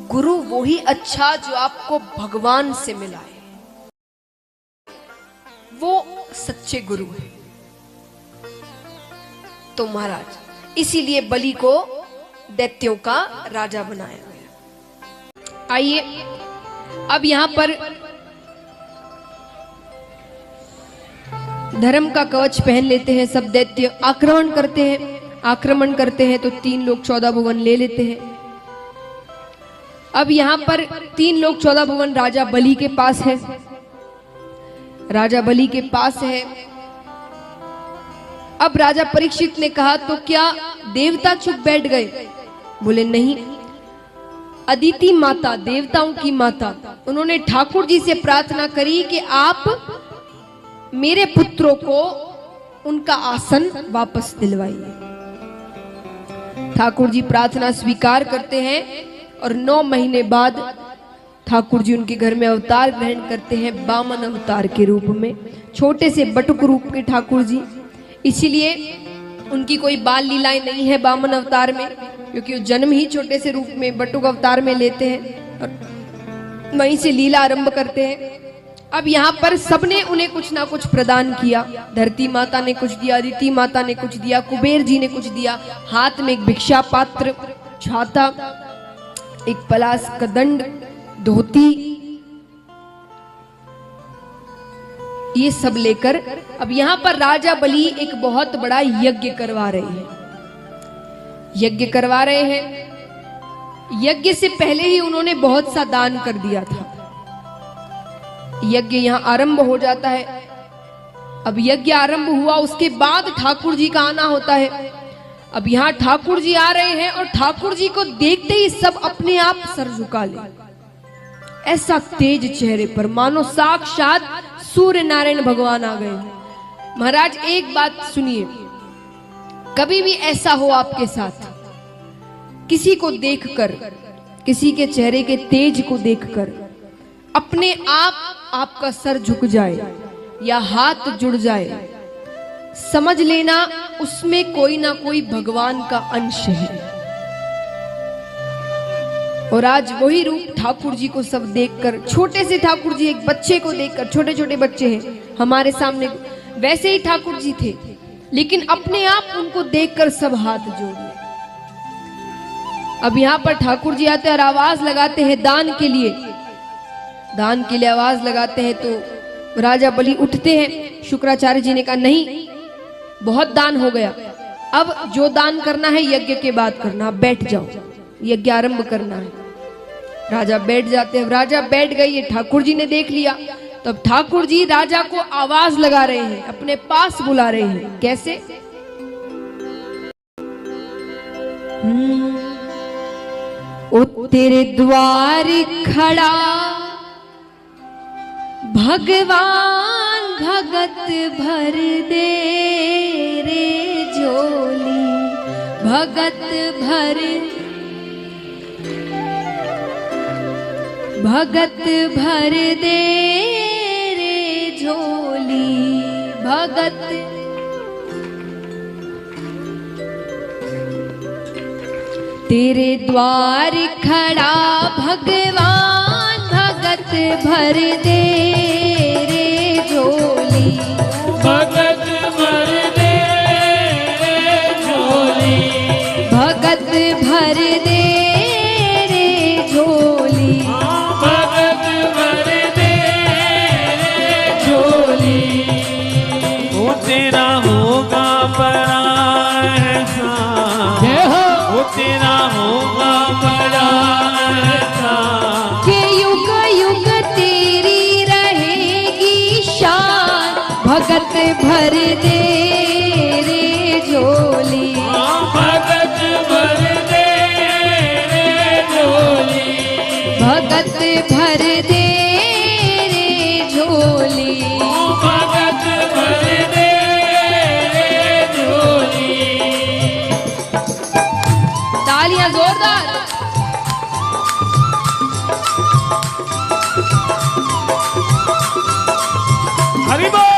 गुरु वो ही अच्छा जो आपको भगवान से मिला है, वो सच्चे गुरु है। तो महाराज इसीलिए बलि को दैत्यों का राजा बनाया गया। आइए अब यहां पर धर्म का कवच पहन लेते हैं। सब दैत्य आक्रमण करते हैं तो 3 लोक 14 भुवन ले लेते हैं। अब यहां पर 3 लोक 14 भुवन राजा बलि के पास है। राजा बलि के पास है। अब राजा परीक्षित ने कहा तो क्या देवता चुप बैठ गए? बोले नहीं। अदिति माता, देवताओं की माता, उन्होंने ठाकुर जी से प्रार्थना करी कि आप मेरे पुत्रों को उनका आसन वापस दिलवाइए। ठाकुर जी प्रार्थना स्वीकार करते हैं और 9 महीने बाद ठाकुर जी उनके घर में अवतार ग्रहण करते हैं, वामन अवतार के रूप में, छोटे से बटुक रूप के ठाकुर जी। इसीलिए उनकी कोई बाल लीलाएं नहीं है वामन अवतार में, क्योंकि वो जन्म ही छोटे से रूप में बटुक अवतार में लेते हैं और वहीं से लीला आरंभ करते हैं। अब यहाँ पर सबने उन्हें कुछ ना कुछ प्रदान किया। धरती माता ने कुछ दिया, अदिति माता ने कुछ दिया, कुबेर जी ने कुछ दिया, हाथ में एक भिक्षा पात्र, छाता, एक पलाश का दंड, धोती, ये सब लेकर अब यहाँ पर राजा बलि एक बहुत बड़ा यज्ञ करवा रहे हैं। यज्ञ करवा रहे हैं, यज्ञ से पहले ही उन्होंने बहुत सा दान कर दिया था। यज्ञ यहाँ आरंभ हो जाता है। अब यज्ञ आरंभ हुआ, उसके बाद ठाकुर जी का आना होता है। अब यहाँ ठाकुर जी आ रहे हैं और ठाकुर जी को देखते ही सब अपने आप सर झुका ले, ऐसा तेज चेहरे पर मानो साक्षात सूर्य नारायण भगवान आ गए। महाराज एक बात सुनिए, कभी भी ऐसा हो आपके साथ, किसी को देखकर, किसी के चेहरे के तेज को देखकर अपने आप आपका सर झुक जाए या हाथ जुड़ जाए, समझ लेना उसमें कोई ना कोई भगवान का अंश है। और आज वही रूप ठाकुर जी को सब देखकर, छोटे से ठाकुर जी एक बच्चे को देखकर, छोटे छोटे बच्चे हैं हमारे सामने, वैसे ही ठाकुर जी थे, लेकिन अपने आप उनको देखकर सब हाथ जोड़ ले। अब यहाँ पर ठाकुर जी आते हैं और आवाज लगाते हैं दान के लिए, दान के लिए आवाज लगाते हैं। तो राजा बलि उठते हैं। शुक्राचार्य जी ने कहा नहीं, बहुत दान हो गया, अब जो दान करना है यज्ञ के बाद करना, बैठ जाओ, यज्ञ आरंभ करना है। राजा बैठ जाते हैं। राजा बैठ गए, ये ठाकुर जी ने देख लिया। तब ठाकुर जी राजा को आवाज लगा रहे हैं, अपने पास बुला रहे हैं। कैसे? ओ तेरे द्वार खड़ा भगवान भगत भर दे रे झोली, भगत भर दे रे झोली, भगत तेरे द्वार खड़ा भगवान भगत भर दे रे झोली, भगत भर दे रे झोली, भगत भर दे रे झोली, भगत भर दे रे झोली। वो तेरा होगा बड़ा एहसान, जय हो। वो तेरा होगा बड़ा एहसान, के युग युग तेरी रहेगी शान, भगत भर दे रे झोली, भगत भर दे रे झोली, भगत भर दे रे झोली। भगत भर दे रे झोली। तालियां जोरदार। हरि बोल।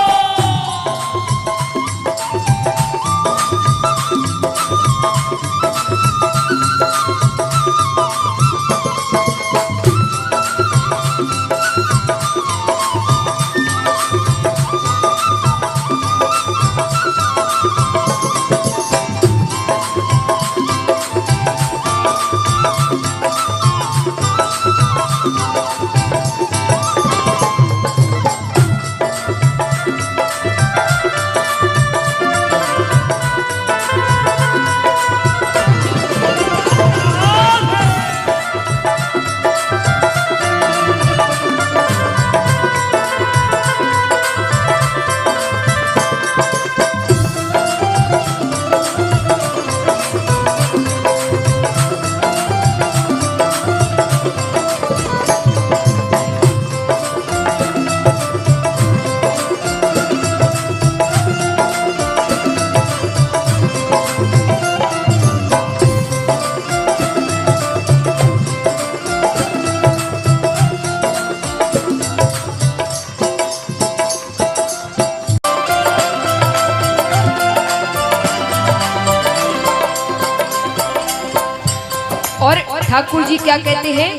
ठाकुर जी क्या कहते हैं?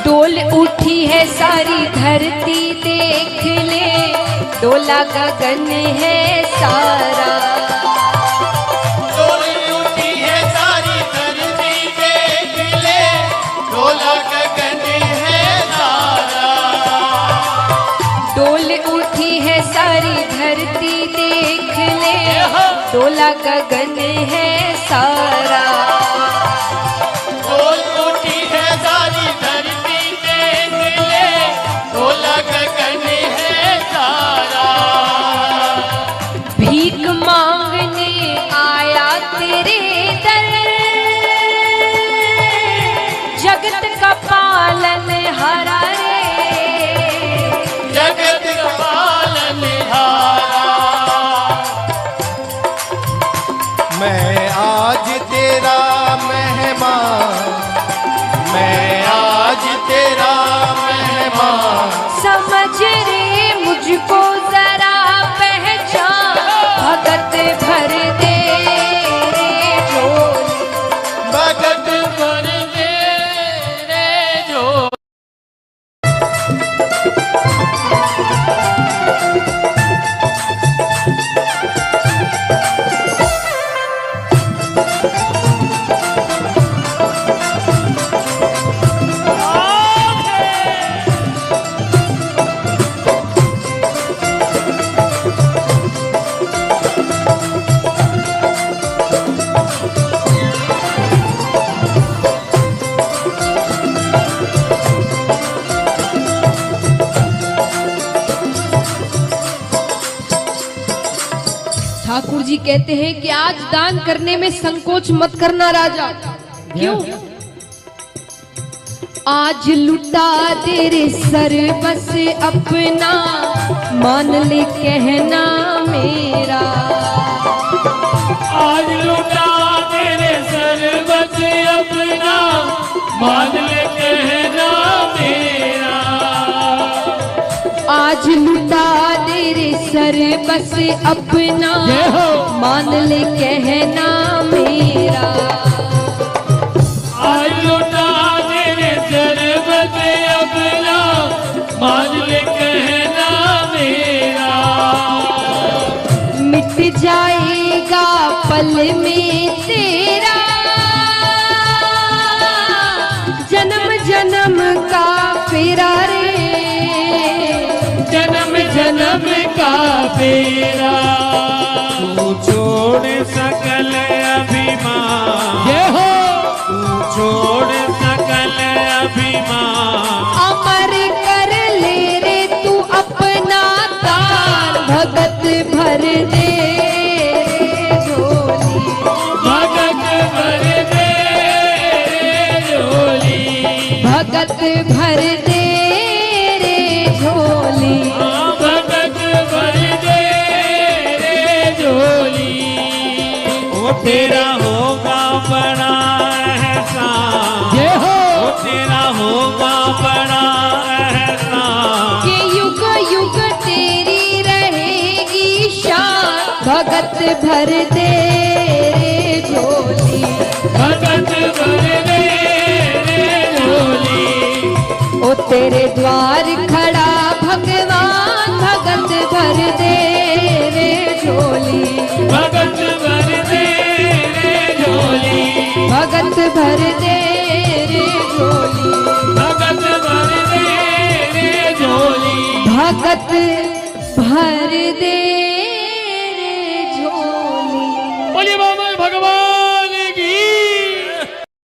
डोल उठी है सारी धरती देख ले, डोला गगन है सारा। डोल उठी है सारी धरती देख ले, डोला गगन है सारा। डोल उठी है सारी धरती देख ले, डोला गगन है सारा। डोल उठी है सारी धरती देख ले, डोला गगन है सारा। भीख मांगने आया तेरे दर, जगत का पालन हारा रे, जगत का पालनहारा। मैं आज तेरा मेहमान, मैं आज तेरा मेहमान। समझ रे मुझको जरा पहचान, भगत भर दे रे झोली। भगत भर दे रे झोली। ठाकुर जी कहते हैं कि आज दान करने में संकोच मत करना राजा। क्यों? आज लुटा तेरे सर बस अपना, मान ले कहना मेरा। आज लुटा तेरे सर बस अपना, मान ले कहना मेरा। आज लुटा तेरे सर बस अपना, मान ले कहना मेरा। आज लुटा तेरे सर बस अपना, मान ले कहना मेरा। मिट जाएगा पल में तेरा, जन्म जन्म का फेरा रे, जन्म जन्म का फेरा। तू छोड़ सकल अभिमान, तू छोड़ सकल अभिमान। अमर कर ले रे तू अपना दान, भगत भर दे रे झोली। भगत भर दे रे झोली, भगत भर दे रे झोली। भगत भर दे रे झोली। वो तेरा होगा बड़ा एहसान, वो तेरा होगा बड़ा एहसान। ये युग युग तेरी रहेगी शान, भगत भर दे रे झोली। भगत भर दे रे झोली। ओ तेरे द्वार खड़ा भगवान, भगत भर दे रे झोली। भगत भर दे रे झोली। भगत भर दे रे झोली। भगत भर दे रे झोली। भगत भर दे